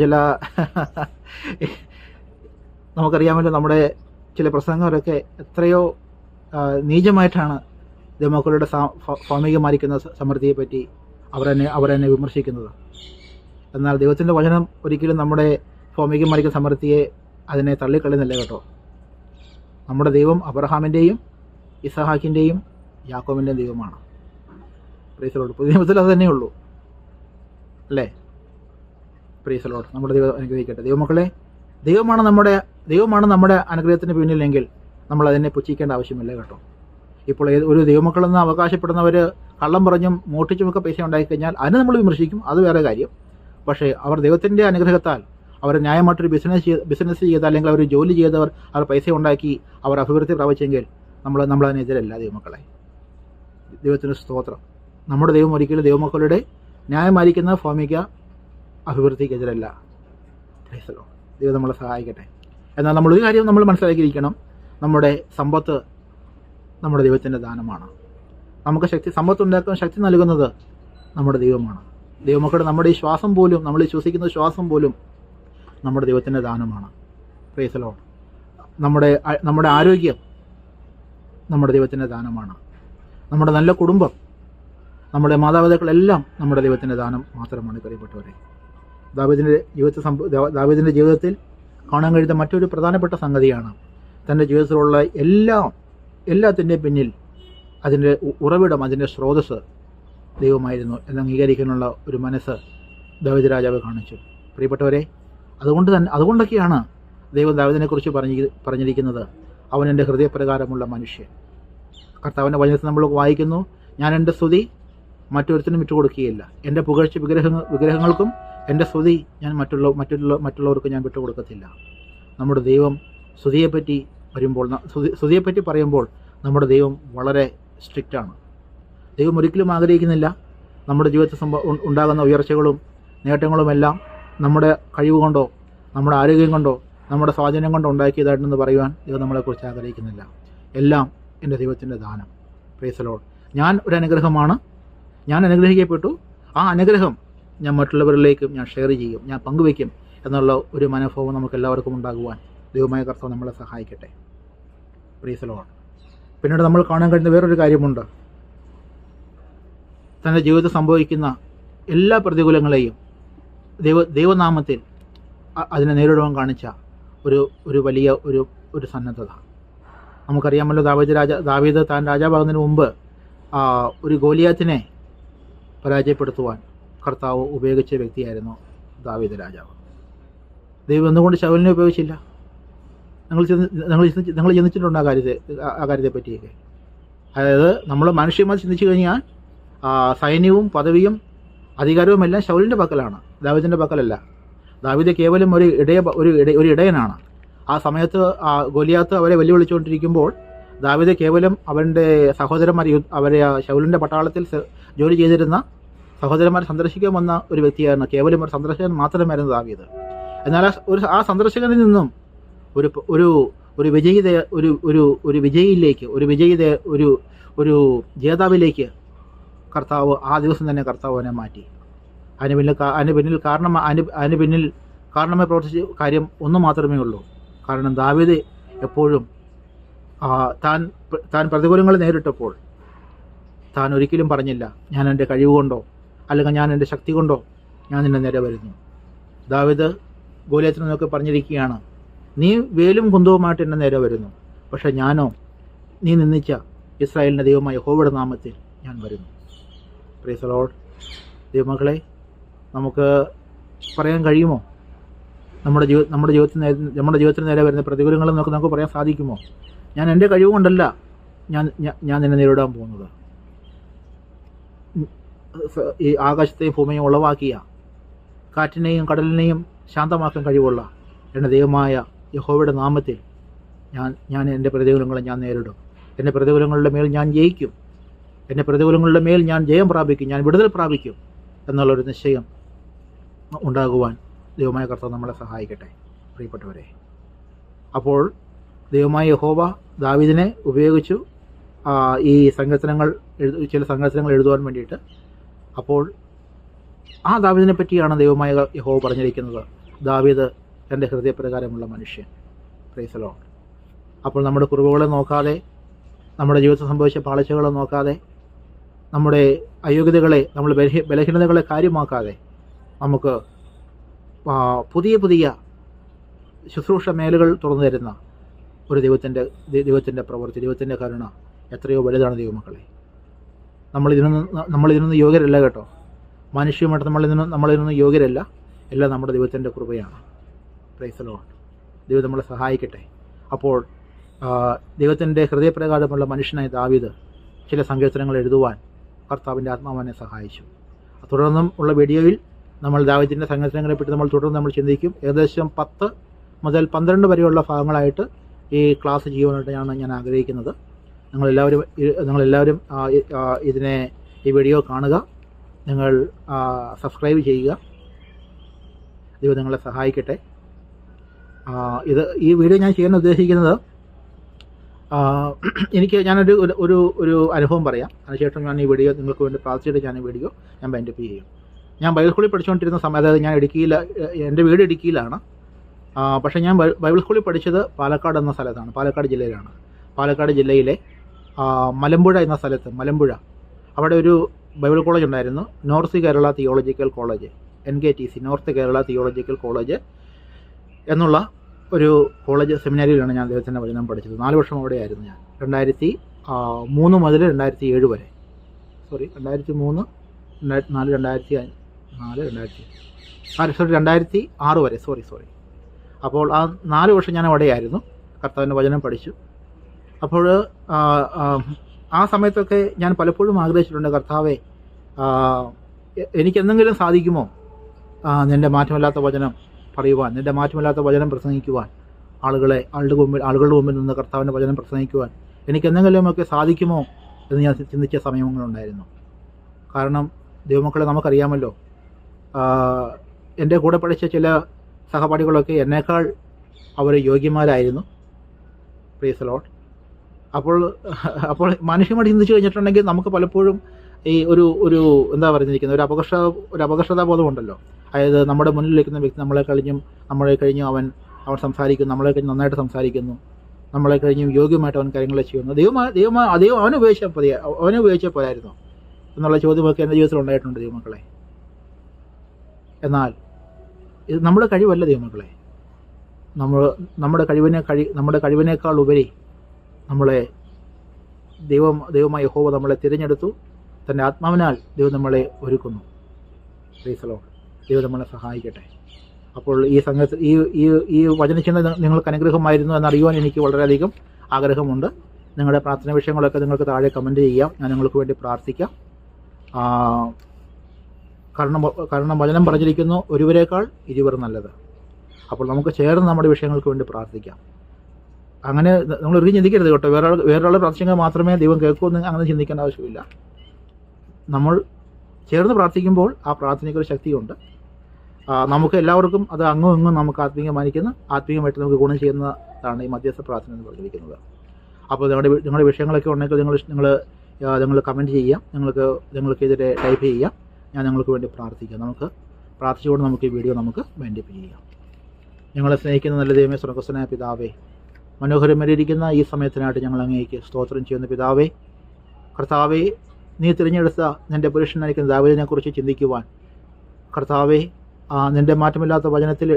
നമുക്കറിയാമല്ലോ, നമ്മുടെ ചില പ്രസംഗങ്ങളൊക്കെ എത്രയോ നീചമായിട്ടാണ് ദൈവമക്കളുടെ ഭൗമികമായിരിക്കുന്ന സമൃദ്ധിയെപ്പറ്റി അവരെന്നെ വിമർശിക്കുന്നത്. എന്നാൽ ദൈവത്തിൻ്റെ വചനം ഒരിക്കലും നമ്മുടെ ഭൗമികമായിരിക്കുന്ന സമൃദ്ധിയെ അതിനെ തള്ളിക്കളയുന്നില്ല കേട്ടോ. നമ്മുടെ ദൈവം അബ്രഹാമിൻ്റെയും ഇസഹാക്കിൻ്റെയും യാക്കോബിൻ്റെയും ദൈവമാണ്. Price the Lord. പുതിയ നിയമത്തിൽ അത് തന്നെയുള്ളൂ അല്ലേ? Price the Lord. നമ്മുടെ ദൈവം അനുഗ്രഹിക്കട്ടെ. ദൈവമക്കളെ, ദൈവമാണ് നമ്മുടെ അനുഗ്രഹത്തിന് പിന്നിലെങ്കിൽ നമ്മൾ അതിനെ പുച്ഛിക്കേണ്ട ആവശ്യമില്ല കേട്ടോ. ഇപ്പോൾ ഒരു ദൈവമക്കളെന്ന് അവകാശപ്പെടുന്നവർ കള്ളം പറഞ്ഞും മോഷ്ടിച്ചുമൊക്കെ പൈസ ഉണ്ടാക്കിക്കഴിഞ്ഞാൽ അതിനെ നമ്മൾ വിമർശിക്കും, അത് വേറെ കാര്യം. പക്ഷേ അവർ ദൈവത്തിൻ്റെ അനുഗ്രഹത്താൽ അവർ ന്യായമായിട്ടൊരു ബിസിനസ് ചെയ്ത് അല്ലെങ്കിൽ അവർ ജോലി ചെയ്തവർ അവർ പൈസ ഉണ്ടാക്കി അവർ അഭിവൃദ്ധി പ്രാപിച്ചെങ്കിൽ നമ്മളതിനെതിരല്ല ദൈവമക്കളെ. ദൈവത്തിന് സ്തോത്രം. നമ്മുടെ ദൈവം ഒരിക്കലും ദൈവമക്കളുടെ ന്യായമായിരിക്കുന്ന ഭൗമിക അഭിവൃദ്ധിക്കെതിരല്ല. ദൈവം നമ്മളെ സഹായിക്കട്ടെ. എന്നാൽ നമ്മളൊരു കാര്യം നമ്മൾ മനസ്സിലാക്കിയിരിക്കണം, നമ്മുടെ സമ്പത്ത് നമ്മുടെ ദൈവത്തിൻ്റെ ദാനമാണ്. നമുക്ക് സമ്പത്തുണ്ടാക്കാൻ ശക്തി നൽകുന്നത് നമ്മുടെ ദൈവമാണ്. ദൈവമക്കളുടെ നമ്മുടെ ഈ ശ്വാസം പോലും, നമ്മൾ ഈ ശ്വസിക്കുന്ന ശ്വാസം പോലും നമ്മുടെ ദൈവത്തിൻ്റെ ദാനമാണ്. Price the Lord. നമ്മുടെ ആരോഗ്യം നമ്മുടെ ദൈവത്തിൻ്റെ ദാനമാണ്. നമ്മുടെ നല്ല കുടുംബം, നമ്മുടെ മാതാപിതാക്കളെല്ലാം നമ്മുടെ ദൈവത്തിൻ്റെ ദാനം മാത്രമാണ് പ്രിയപ്പെട്ടവരെ. ദാവീദിൻ്റെ ജീവിതത്തിൽ കാണാൻ കഴിയുന്ന മറ്റൊരു പ്രധാനപ്പെട്ട സംഗതിയാണ് തൻ്റെ ജീവിതത്തിലുള്ള എല്ലാത്തിൻ്റെയും പിന്നിൽ അതിൻ്റെ ഉറവിടം, അതിൻ്റെ സ്രോതസ്സ് ദൈവമായിരുന്നു എന്ന് അംഗീകരിക്കാനുള്ള ഒരു മനസ്സ് ദാവീദ് രാജാവ് കാണിച്ചു. പ്രിയപ്പെട്ടവരെ, അതുകൊണ്ടൊക്കെയാണ് ദൈവം ദാവീദിനെക്കുറിച്ച് പറഞ്ഞിരിക്കുന്നത്, അവൻ എൻ്റെ ഹൃദയപ്രകാരമുള്ള മനുഷ്യൻ. കർത്താവിൻ്റെ വചനത്തിൽ നമ്മൾ വായിക്കുന്നു, ഞാൻ എൻ്റെ സ്തുതി മറ്റൊരുത്തിനും വിട്ടുകൊടുക്കുകയില്ല, എൻ്റെ പുകഴ്ച വിഗ്രഹങ്ങൾക്കും എൻ്റെ സ്തുതി ഞാൻ മറ്റുള്ളവർക്ക് ഞാൻ വിട്ടുകൊടുക്കത്തില്ല. നമ്മുടെ ദൈവം സ്തുതിയെപ്പറ്റി പറയുമ്പോൾ നമ്മുടെ ദൈവം വളരെ സ്ട്രിക്റ്റാണ്. ദൈവം ഒരിക്കലും ആഗ്രഹിക്കുന്നില്ല നമ്മുടെ ജീവിതത്തിൽ ഉണ്ടാകുന്ന ഉയർച്ചകളും നേട്ടങ്ങളുമെല്ലാം നമ്മുടെ കഴിവ് കൊണ്ടോ നമ്മുടെ ആരോഗ്യം കൊണ്ടോ നമ്മുടെ സ്വാധീനം കൊണ്ടോ ഉണ്ടാക്കിയതായിട്ടെന്ന് പറയുവാൻ ദൈവം നമ്മളെക്കുറിച്ച് ആഗ്രഹിക്കുന്നില്ല. എല്ലാം എൻ്റെ ദൈവത്തിൻ്റെ ദാനം. Price the Lord. ഞാൻ ഒരു അനുഗ്രഹമാണ്, ഞാൻ അനുഗ്രഹിക്കപ്പെട്ടു, ആ അനുഗ്രഹം ഞാൻ മറ്റുള്ളവരിലേക്കും ഞാൻ ഷെയർ ചെയ്യും, ഞാൻ പങ്കുവയ്ക്കും എന്നുള്ള ഒരു മനോഭാവം നമുക്ക് എല്ലാവർക്കും ഉണ്ടാകുവാൻ ദൈവമായ കർത്താവ് നമ്മളെ സഹായിക്കട്ടെ. Price the Lord. പിന്നീട് നമ്മൾ കാണാൻ കഴിയുന്ന വേറൊരു കാര്യമുണ്ട്. തൻ്റെ ജീവിതത്തിൽ സംഭവിക്കുന്ന എല്ലാ പ്രതികൂലങ്ങളെയും ദൈവനാമത്തിൽ അതിനെ നേരിടുവാൻ കാണിച്ച ഒരു വലിയ ഒരു സന്നദ്ധത നമുക്കറിയാമല്ലോ. ദാവീദ് താൻ രാജാവാകുന്നതിന് മുമ്പ് ഒരു ഗോലിയാത്തിനെ പരാജയപ്പെടുത്തുവാൻ കർത്താവ് ഉപയോഗിച്ച വ്യക്തിയായിരുന്നു ദാവീദ് രാജാവ്. ദൈവം എന്തുകൊണ്ട് ശൗലിനെ ഉപയോഗിച്ചില്ല? നിങ്ങൾ ചിന്തിച്ചിട്ടുണ്ട് ആ കാര്യത്തെ പറ്റിയൊക്കെ? അതായത് നമ്മൾ മാനുഷികമായി ചിന്തിച്ചു കഴിഞ്ഞാൽ സൈന്യവും പദവിയും അധികാരവും എല്ലാം ശൗലിൻ്റെ പക്കലാണ്, ദാവീദിൻ്റെ പക്കലല്ല. ദാവീദ് കേവലം ഒരു ഇടയനാണ്. ആ സമയത്ത് ഗോലിയാത്ത് അവരെ വെല്ലുവിളിച്ചുകൊണ്ടിരിക്കുമ്പോൾ ദാവീദ് കേവലം അവൻ്റെ സഹോദരന്മാർ അവരെ ശൗലിൻ്റെ പട്ടാളത്തിൽ ജോലി ചെയ്തിരുന്ന സഹോദരന്മാരെ സന്ദർശിക്കാൻ വന്ന ഒരു വ്യക്തിയായിരുന്നു, കേവലം ഒരു സന്ദർശകൻ മാത്രമായിരുന്നു ദാവീദ്. എന്നാൽ ആ സന്ദർശകനിൽ നിന്നും ഒരു ഒരു ഒരു വിജയിത ഒരു ഒരു ഒരു വിജയിയിലേക്ക് ഒരു ജേതാവിലേക്ക് കർത്താവ് ആ ദിവസം തന്നെ കർത്താവ് അവനെ മാറ്റി. അതിന് പിന്നിൽ കാരണമായി പ്രവർത്തിച്ച കാര്യം ഒന്ന് മാത്രമേ ഉള്ളൂ. കാരണം ദാവീദ് എപ്പോഴും താൻ പ്രതികൂലങ്ങൾ നേരിട്ടപ്പോൾ താൻ ഒരിക്കലും പറഞ്ഞില്ല, ഞാൻ എൻ്റെ കഴിവ് കൊണ്ടോ അല്ലെങ്കിൽ ഞാൻ എൻ്റെ ശക്തി കൊണ്ടോ ഞാൻ നിന്നെ നേരെ വരുന്നു. ദാവീദ് ഗോലിയത്തിനൊക്കെ പറഞ്ഞിരിക്കുകയാണ്, നീ വേലും കുന്തവുമായിട്ട് എന്നെ നേരെ വരുന്നു, പക്ഷേ ഞാനോ നീ നിന്ദിച്ച ഇസ്രായേലിൻ്റെ ദൈവമായ യഹോവയുടെ നാമത്തിൽ ഞാൻ വരുന്നു. Price the Lord. ദൈവമക്കളെ, നമുക്ക് പറയാൻ കഴിയുമോ നമ്മുടെ ജീവിതത്തിന് നേരെ വരുന്ന പ്രതികൂലങ്ങൾ നമുക്ക് പറയാൻ സാധിക്കുമോ? ഞാൻ എൻ്റെ കഴിവ് കൊണ്ടല്ല ഞാൻ നിന്നെ നേരിടാൻ പോകുന്നത്. ഈ ആകാശത്തെയും ഭൂമിയും ഉളവാക്കിയ കാറ്റിനെയും കടലിനെയും ശാന്തമാക്കാൻ കഴിവുള്ള എൻ്റെ ദൈവമായ യഹോവയുടെ നാമത്തിൽ ഞാൻ എൻ്റെ പ്രതികൂലങ്ങളെ ഞാൻ നേരിടും. എൻ്റെ പ്രതികൂലങ്ങളുടെ മേൽ ഞാൻ ജയിക്കും. എൻ്റെ പ്രതികൂലങ്ങളുടെ മേൽ ഞാൻ ജയം പ്രാപിക്കും, ഞാൻ വിടുതൽ പ്രാപിക്കും എന്നുള്ളൊരു നിശ്ചയം ഉണ്ടാകുവാൻ ദൈവമായ കർത്താവ് നമ്മളെ സഹായിക്കട്ടെ പ്രിയപ്പെട്ടവരെ. അപ്പോൾ ദൈവമായ യഹോവ ദാവീദിനെ ഉപയോഗിച്ചു ഈ ചില സങ്കീർത്തനങ്ങൾ എഴുതുവാൻ വേണ്ടിയിട്ട്. അപ്പോൾ ആ ദാവീദിനെ പറ്റിയാണ് ദൈവമായ യഹോവ പറഞ്ഞിരിക്കുന്നത്, ദാവീദ് എൻ്റെ ഹൃദയപ്രകാരമുള്ള മനുഷ്യൻ. Price the Lord. അപ്പോൾ നമ്മുടെ കുറവുകളെ നോക്കാതെ, നമ്മുടെ ജീവിതത്തിൽ സംഭവിച്ച പാളിച്ചകളെ നോക്കാതെ, നമ്മുടെ അയോഗ്യതകളെ, നമ്മുടെ ബലഹീനതകളെ കാര്യമാക്കാതെ നമുക്ക് പുതിയ ശുശ്രൂഷ മേലുകൾ തുറന്നു തരുന്ന ഒരു ദൈവത്തിൻ്റെ പ്രവൃത്തി, ദൈവത്തിൻ്റെ കരുണ എത്രയോ വലുതാണ് ദൈവമക്കളെ. നമ്മളിതിനൊന്നും യോഗ്യരല്ല കേട്ടോ. മനുഷ്യമായിട്ട് നമ്മളിതിനൊന്നും യോഗ്യരല്ല. എല്ലാം നമ്മുടെ ദൈവത്തിൻ്റെ കൃപയാണ്. Price the Lord. ദൈവം നമ്മളെ സഹായിക്കട്ടെ. അപ്പോൾ ദൈവത്തിൻ്റെ ഹൃദയപ്രകാരമുള്ള മനുഷ്യനായ ദാവീദ് ചില സങ്കീർത്തനങ്ങൾ എഴുതുവാൻ കർത്താവിൻ്റെ ആത്മാവിനെ സഹായിച്ചു. തുടർന്നും ഉള്ള വീഡിയോയിൽ നമ്മൾ ദാവീദിൻ്റെ സങ്കീർത്തനങ്ങളെപ്പറ്റി നമ്മൾ ചിന്തിക്കും. ഏകദേശം 10 മുതൽ 12 വരെയുള്ള ഭാഗങ്ങളായിട്ട് ഈ ക്ലാസ് ചെയ്യുവാനായിട്ടാണ് ഞാൻ ആഗ്രഹിക്കുന്നത്. നിങ്ങളെല്ലാവരും ഈ വീഡിയോ കാണുക, നിങ്ങൾ സബ്സ്ക്രൈബ് ചെയ്യുക. ദൈവം നിങ്ങളെ സഹായിക്കട്ടെ. ഈ വീഡിയോ ഞാൻ ചെയ്യാൻ ഉദ്ദേശിക്കുന്നത്, ഞാനൊരു അനുഭവം പറയാം. അതിനുശേഷം ഞാൻ ഈ വീഡിയോ നിങ്ങൾക്ക് വേണ്ടി പ്രാർത്ഥിച്ചിട്ട് ഞാൻ വൈൻഡപ്പ് ചെയ്യും. ഞാൻ ബൈബിൾ സ്കൂളിൽ പഠിച്ചുകൊണ്ടിരുന്ന സമയത്ത്, ഞാൻ എൻ്റെ വീട് ഇടുക്കിയിലാണ്. പക്ഷേ ഞാൻ ബൈബിൾ സ്കൂളിൽ പഠിച്ചത് പാലക്കാട് എന്ന സ്ഥലത്താണ്, പാലക്കാട് ജില്ലയിലാണ്. പാലക്കാട് ജില്ലയിലെ മലമ്പുഴ എന്ന സ്ഥലത്ത്, അവിടെ ഒരു ബൈബിൾ കോളേജ് ഉണ്ടായിരുന്നു, north Kerala theological college, NKTC, north Kerala theological college എന്നുള്ള ഒരു കോളേജ് സെമിനാരിയിലാണ് ഞാൻ ദൈവത്തിൻ്റെ വചനം പഠിച്ചത്. 4 വർഷം അവിടെയായിരുന്നു ഞാൻ. 2003 മുതൽ 2007 വരെ, 2006 വരെ. അപ്പോൾ ആ 4 വർഷം ഞാൻ അവിടെയായിരുന്നു, കർത്താവിൻ്റെ വചനം പഠിച്ചു. അപ്പോൾ ആ സമയത്തൊക്കെ ഞാൻ പലപ്പോഴും ആഗ്രഹിച്ചിട്ടുണ്ട്, കർത്താവേ, എനിക്കെന്തെങ്കിലും സാധിക്കുമോ നിൻ്റെ മാറ്റമില്ലാത്ത വചനം പറയുവാൻ, നിൻ്റെ മാറ്റമില്ലാത്ത വചനം പ്രസംഗിക്കുവാൻ, ആളുകളുടെ മുമ്പിൽ നിന്ന് കർത്താവിൻ്റെ വചനം പ്രസംഗിക്കുവാൻ എനിക്കെന്തെങ്കിലുമൊക്കെ സാധിക്കുമോ എന്ന് ഞാൻ ചിന്തിച്ച സമയങ്ങളുണ്ടായിരുന്നു. കാരണം ദൈവമക്കളെ, നമുക്കറിയാമല്ലോ, എൻ്റെ കൂടെ പഠിച്ച ചില സഹപാഠികളൊക്കെ എന്നേക്കാൾ അവർ യോഗ്യന്മാരായിരുന്നു. Praise the Lord. അപ്പോൾ മാനുഷികമായിട്ട് ചിന്തിച്ചു കഴിഞ്ഞിട്ടുണ്ടെങ്കിൽ നമുക്ക് പലപ്പോഴും ഈ ഒരു എന്താ പറഞ്ഞിരിക്കുന്നത്, ഒരു അപകർഷതാബോധമുണ്ടല്ലോ. അതായത് നമ്മുടെ മുന്നിലിരിക്കുന്ന വ്യക്തി നമ്മളെ കഴിഞ്ഞും അവൻ സംസാരിക്കുന്നു, നമ്മളെ കഴിഞ്ഞ് നന്നായിട്ട് സംസാരിക്കുന്നു, നമ്മളെ കഴിഞ്ഞും യോഗ്യമായിട്ട് അവൻ കാര്യങ്ങളെ ചെയ്യുന്നു. ദൈവം അവനെ ഉപയോഗിച്ചാൽ പോരായിരുന്നു എന്നുള്ള ചോദ്യമൊക്കെ എൻ്റെ ജീവിതത്തിൽ ഉണ്ടായിട്ടുണ്ട് ദൈവമക്കളെ. എന്നാൽ ഇത് നമ്മുടെ കഴിവല്ല ദൈവമക്കളെ. നമ്മുടെ കഴിവിനേക്കാൾ ഉപരി നമ്മളെ ദൈവമായ യഹോവ നമ്മളെ തിരഞ്ഞെടുത്തു. തൻ്റെ ആത്മാവിനാൽ ദൈവം നമ്മളെ ഒരുക്കുന്നു. Price the Lord. ദൈവം നമ്മളെ സഹായിക്കട്ടെ. അപ്പോൾ ഈ വചനചിന്ത നിങ്ങൾക്ക് അനുഗ്രഹമായിരുന്നു എന്നറിയുവാൻ എനിക്ക് വളരെയധികം ആഗ്രഹമുണ്ട്. നിങ്ങളുടെ പ്രാർത്ഥന വിഷയങ്ങളൊക്കെ നിങ്ങൾക്ക് താഴെ കമൻറ്റ് ചെയ്യാം, ഞാൻ നിങ്ങൾക്ക് വേണ്ടി പ്രാർത്ഥിക്കാം. കാരണം വചനം പറഞ്ഞിരിക്കുന്നു, ഒരുവരേക്കാൾ 20 നല്ലത്. അപ്പോൾ നമുക്ക് ചേർന്ന് നമ്മുടെ വിഷയങ്ങൾക്ക് വേണ്ടി പ്രാർത്ഥിക്കാം. അങ്ങനെ നമ്മൾ ഒരിക്കലും ചിന്തിക്കരുത് കേട്ടോ, വേറൊരാൾ പ്രാർത്ഥിച്ചെങ്കിൽ മാത്രമേ ദൈവം കേൾക്കുമെന്ന് അങ്ങനെ ചിന്തിക്കേണ്ട ആവശ്യമില്ല. നമ്മൾ ചേർന്ന് പ്രാർത്ഥിക്കുമ്പോൾ ആ പ്രാർത്ഥനയ്ക്കൊരു ശക്തിയുണ്ട്. നമുക്ക് എല്ലാവർക്കും അത് അങ്ങും ഇങ്ങും നമുക്ക് ആത്മീയമായിട്ട് നമുക്ക് ഗുണം ചെയ്യുന്നതാണ് ഈ മധ്യസ്ഥ പ്രാർത്ഥന എന്ന് പറഞ്ഞിരിക്കുന്നത്. അപ്പോൾ നിങ്ങളുടെ വിഷയങ്ങളൊക്കെ ഉണ്ടെങ്കിൽ നിങ്ങൾ കമൻറ്റ് ചെയ്യാം, നിങ്ങൾക്ക് ഇതിൽ ടൈപ്പ് ചെയ്യാം. ഞാൻ നിങ്ങൾക്ക് വേണ്ടി പ്രാർത്ഥിക്കാം. നമുക്ക് പ്രാർത്ഥിച്ചുകൊണ്ട് നമുക്ക് ഈ വീഡിയോ നമുക്ക് ബെൻഡിപ്പ് ചെയ്യാം. ഞങ്ങളെ സ്നേഹിക്കുന്ന നല്ല ദൈവമേ, സ്വർഗ്ഗസ്ഥനായ പിതാവേ, മനോഹരമരിയിരിക്കുന്ന ഈ സമയത്തിനായിട്ട് ഞങ്ങൾ അങ്ങേക്ക് സ്തോത്രം ചെയ്യുന്ന പിതാവേ, കർത്താവേ, നീ തിരഞ്ഞെടുത്ത നിൻ്റെ പുരുഷനായിരിക്കുന്ന ദാവീദിനെക്കുറിച്ച് ചിന്തിക്കുവാൻ, കർത്താവേ, നിൻ്റെ മാറ്റമില്ലാത്ത വചനത്തിൽ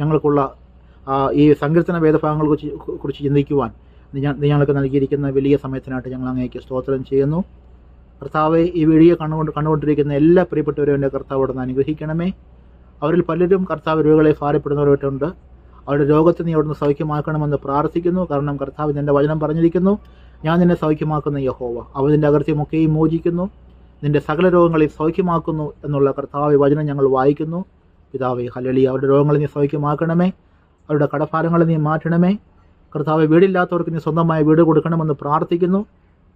ഞങ്ങൾക്കുള്ള ഈ സങ്കീർത്തന വേദഭാഗങ്ങളെ കുറിച്ച് ചിന്തിക്കുവാൻ നീ ഞങ്ങൾക്ക് നൽകിയിരിക്കുന്ന വലിയ സമയത്തിനായിട്ട് ഞങ്ങൾ അങ്ങേക്ക് സ്തോത്രം ചെയ്യുന്നു. കർത്താവെ, ഈ വീഡിയോ കണ്ടുകൊണ്ടിരിക്കുന്ന എല്ലാ പ്രിയപ്പെട്ടവരും എൻ്റെ കർത്താവോട് അനുഗ്രഹിക്കണമേ. അവരിൽ പലരും കർത്താവ് രോഗികളെ ഭാരപ്പെടുന്നവരായിട്ടുണ്ട്. അവരുടെ രോഗത്തെ നീ അവിടുന്ന് സൗഖ്യമാക്കണമെന്ന് പ്രാർത്ഥിക്കുന്നു. കാരണം കർത്താവ് നിൻ്റെ വചനം പറഞ്ഞിരിക്കുന്നു, ഞാൻ നിന്നെ സൗഖ്യമാക്കുന്ന യഹോവ, അവൻ നിൻ്റെ അകൃത്യമൊക്കെയും മോചിക്കുന്നു, നിൻ്റെ സകല രോഗങ്ങളെ സൗഖ്യമാക്കുന്നു എന്നുള്ള കർത്താവ് വചനം ഞങ്ങൾ വായിക്കുന്നു. പിതാവേ, ഹല്ലേലൂയ. അവരുടെ രോഗങ്ങളെ നീ സൗഖ്യമാക്കണമേ, അവരുടെ കടഭാരങ്ങളെ നീ മാറ്റണമേ. കർത്താവെ, വീടില്ലാത്തവർക്ക് നീ സ്വന്തമായി വീട് കൊടുക്കണമെന്ന് പ്രാർത്ഥിക്കുന്നു.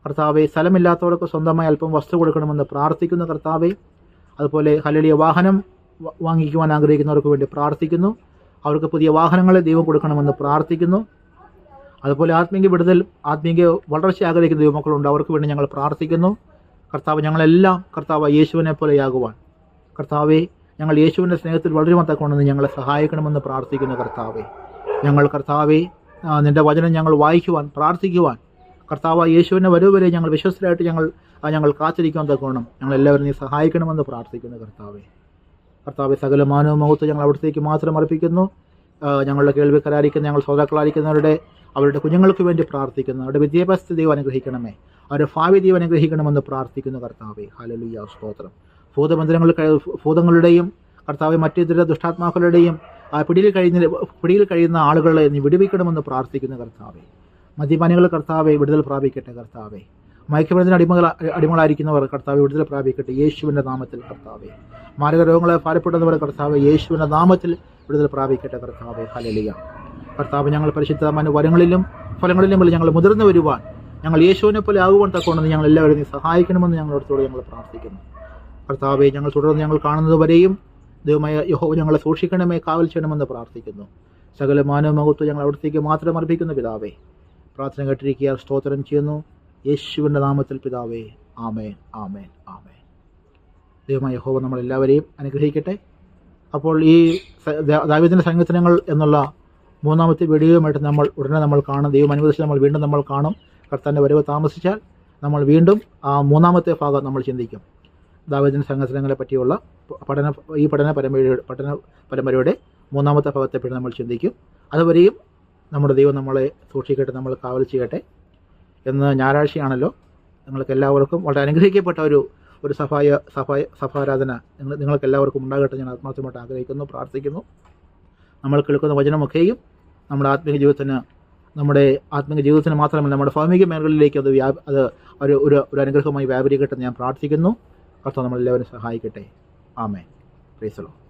കർത്താവെ, സ്ഥലമില്ലാത്തവർക്ക് സ്വന്തമായി അല്പം വസ്തു കൊടുക്കണമെന്ന് പ്രാർത്ഥിക്കുന്നു. കർത്താവെ, അതുപോലെ ഹല്ലേലൂയ, വാഹനം വാങ്ങിക്കുവാൻ ആഗ്രഹിക്കുന്നവർക്ക് വേണ്ടി പ്രാർത്ഥിക്കുന്നു. അവർക്ക് പുതിയ വാഹനങ്ങളെ ദൈവം കൊടുക്കണമെന്ന് പ്രാർത്ഥിക്കുന്നു. അതുപോലെ ആത്മീയ വിടുതൽ, ആത്മീയ വളർച്ച ആഗ്രഹിക്കുന്ന ദൈവമക്കളുണ്ട്, അവർക്ക് വേണ്ടി ഞങ്ങൾ പ്രാർത്ഥിക്കുന്നു. കർത്താവ്, ഞങ്ങളെല്ലാം കർത്താവ് യേശുവിനെ പോലെയാകുവാൻ, കർത്താവെ, ഞങ്ങൾ യേശുവിൻ്റെ സ്നേഹത്തിൽ വളരുമത്തക്കൊണ്ടെന്ന് ഞങ്ങളെ സഹായിക്കണമെന്ന് പ്രാർത്ഥിക്കുന്നു. കർത്താവെ, നിൻ്റെ വചനം ഞങ്ങൾ വായിക്കുവാൻ, പ്രാർത്ഥിക്കുവാൻ, കർത്താവ് യേശുവിൻ്റെ വരവ് ഞങ്ങൾ വിശ്വസ്തരായിട്ട് ഞങ്ങൾ കാത്തിരിക്കുവാൻ തക്കോണം ഞങ്ങളെല്ലാവരും നീ സഹായിക്കണമെന്ന് പ്രാർത്ഥിക്കുന്നു. കർത്താവെ, സകല മാനവും മഹത്വം ഞങ്ങൾ അവിടത്തേക്ക് മാത്രം അർപ്പിക്കുന്നു. ഞങ്ങളുടെ കേൾവിക്കാരായിരിക്കുന്ന ഞങ്ങൾ അവരുടെ കുഞ്ഞുങ്ങൾക്ക് വേണ്ടി പ്രാർത്ഥിക്കുന്നു. അവരുടെ വിദ്യാഭ്യാസത്തെ ദൈവം അനുഗ്രഹിക്കണമേ, അവരുടെ ഭാവി ദൈവം അനുഗ്രഹിക്കണമെന്ന് പ്രാർത്ഥിക്കുന്നു. കർത്താവെ, ഹല്ലേലൂയ, സ്തോത്രം. ഭൂതങ്ങളുടെയും കർത്താവെ, മറ്റിതര ദുഷ്ടാത്മാക്കളുടെയും പിടിയിൽ കഴിയുന്ന ആളുകളെ നീ വിടുവിക്കണമെന്ന് പ്രാർത്ഥിക്കുന്നു. കർത്താവെ, മദ്യപാനികൾ കർത്താവെ വിടുതൽ പ്രാപിക്കട്ടെ. കർത്താവെ, മയക്കുമരുന്നിന് അടിമകളായിരിക്കുന്നവർ കർത്താവെ വിടുതൽ പ്രാപിക്കട്ടെ യേശുവിൻ്റെ നാമത്തിൽ. കർത്താവെ, മാരക രോഗങ്ങളെ ഭാരപ്പെടുന്നവർ കർത്താവെ യേശുവിൻ്റെ നാമത്തിൽ വിടുതൽ പ്രാപിക്കട്ടെ. കർത്താവെ, ഹല്ലേലൂയ. കർത്താവ്, ഞങ്ങൾ പരിശുദ്ധമായ വരങ്ങളിലും ഫലങ്ങളിലും ഞങ്ങൾ മുതിർന്നു വരുവാൻ, ഞങ്ങൾ യേശുവിനെ പോലെ ആകുവാൻ തക്കോണെന്ന് ഞങ്ങൾ എല്ലാവരും നീ സഹായിക്കണമെന്ന് ഞങ്ങളോട് ഞങ്ങൾ പ്രാർത്ഥിക്കുന്നു. കർത്താവെ, ഞങ്ങൾ തുടർന്ന് ഞങ്ങൾ കാണുന്നതുവരെയും ദൈവമായ യഹോവ ഞങ്ങളെ സൂക്ഷിക്കണമേ, കാവൽ ചെയ്യണമെന്ന് പ്രാർത്ഥിക്കുന്നു. സകല മാനവ മഹത്വം ഞങ്ങൾ അവിടത്തേക്ക് മാത്രം അർപ്പിക്കുന്നു. പിതാവേ, പ്രാർത്ഥന കേട്ടിരിക്കുക, സ്തോത്രം ചെയ്യുന്നു യേശുവിൻ്റെ നാമത്തിൽ പിതാവേ. ആമേൻ, ആമേൻ, ആമേൻ. ദൈവമായ യഹോവ നമ്മളെല്ലാവരെയും അനുഗ്രഹിക്കട്ടെ. അപ്പോൾ ഈ ദാവീദിൻ്റെ സങ്കീർത്തനങ്ങൾ എന്നുള്ള മൂന്നാമത്തെ വീഡിയോയുമായിട്ട് ഉടനെ നമ്മൾ കാണും. ദൈവം അനുവദിച്ച് വീണ്ടും നമ്മൾ കാണും. കർത്താവിൻ്റെ വരവ് താമസിച്ചാൽ നമ്മൾ വീണ്ടും ആ മൂന്നാമത്തെ ഭാഗം നമ്മൾ ചിന്തിക്കും. ദാവീദിൻ്റെ സങ്കീർത്തനങ്ങളെ പറ്റിയുള്ള പഠന പരമ്പരയുടെ മൂന്നാമത്തെ ഭാഗത്തെ നമ്മൾ ചിന്തിക്കും. അതുവരെയും നമ്മുടെ ദൈവം നമ്മളെ സൂക്ഷിക്കട്ടെ, നമ്മൾ കാവൽ ചെയ്യട്ടെ. എന്ന് ഞായറാഴ്ചയാണല്ലോ. നിങ്ങൾക്ക് എല്ലാവർക്കും വളരെ അനുഗ്രഹിക്കപ്പെട്ട ഒരു സഭാരാധന നിങ്ങൾക്ക് എല്ലാവർക്കും ഉണ്ടാകട്ടെ ഞാൻ ആത്മാർത്ഥമായിട്ട് ആഗ്രഹിക്കുന്നു, പ്രാർത്ഥിക്കുന്നു. നമ്മൾ കേൾക്കുന്ന വചനമൊക്കെയും നമ്മുടെ ആത്മീയ ജീവിതത്തിന് മാത്രമല്ല നമ്മുടെ ഭൗമിക മേഖലകളിലേക്ക് അത് ഒരു അനുഗ്രഹമായി വ്യാപരിക്കട്ടെ ഞാൻ പ്രാർത്ഥിക്കുന്നു. കർത്താവ് നമ്മളെല്ലാവരും സഹായിക്കട്ടെ. ആമേൻ. Praise the Lord.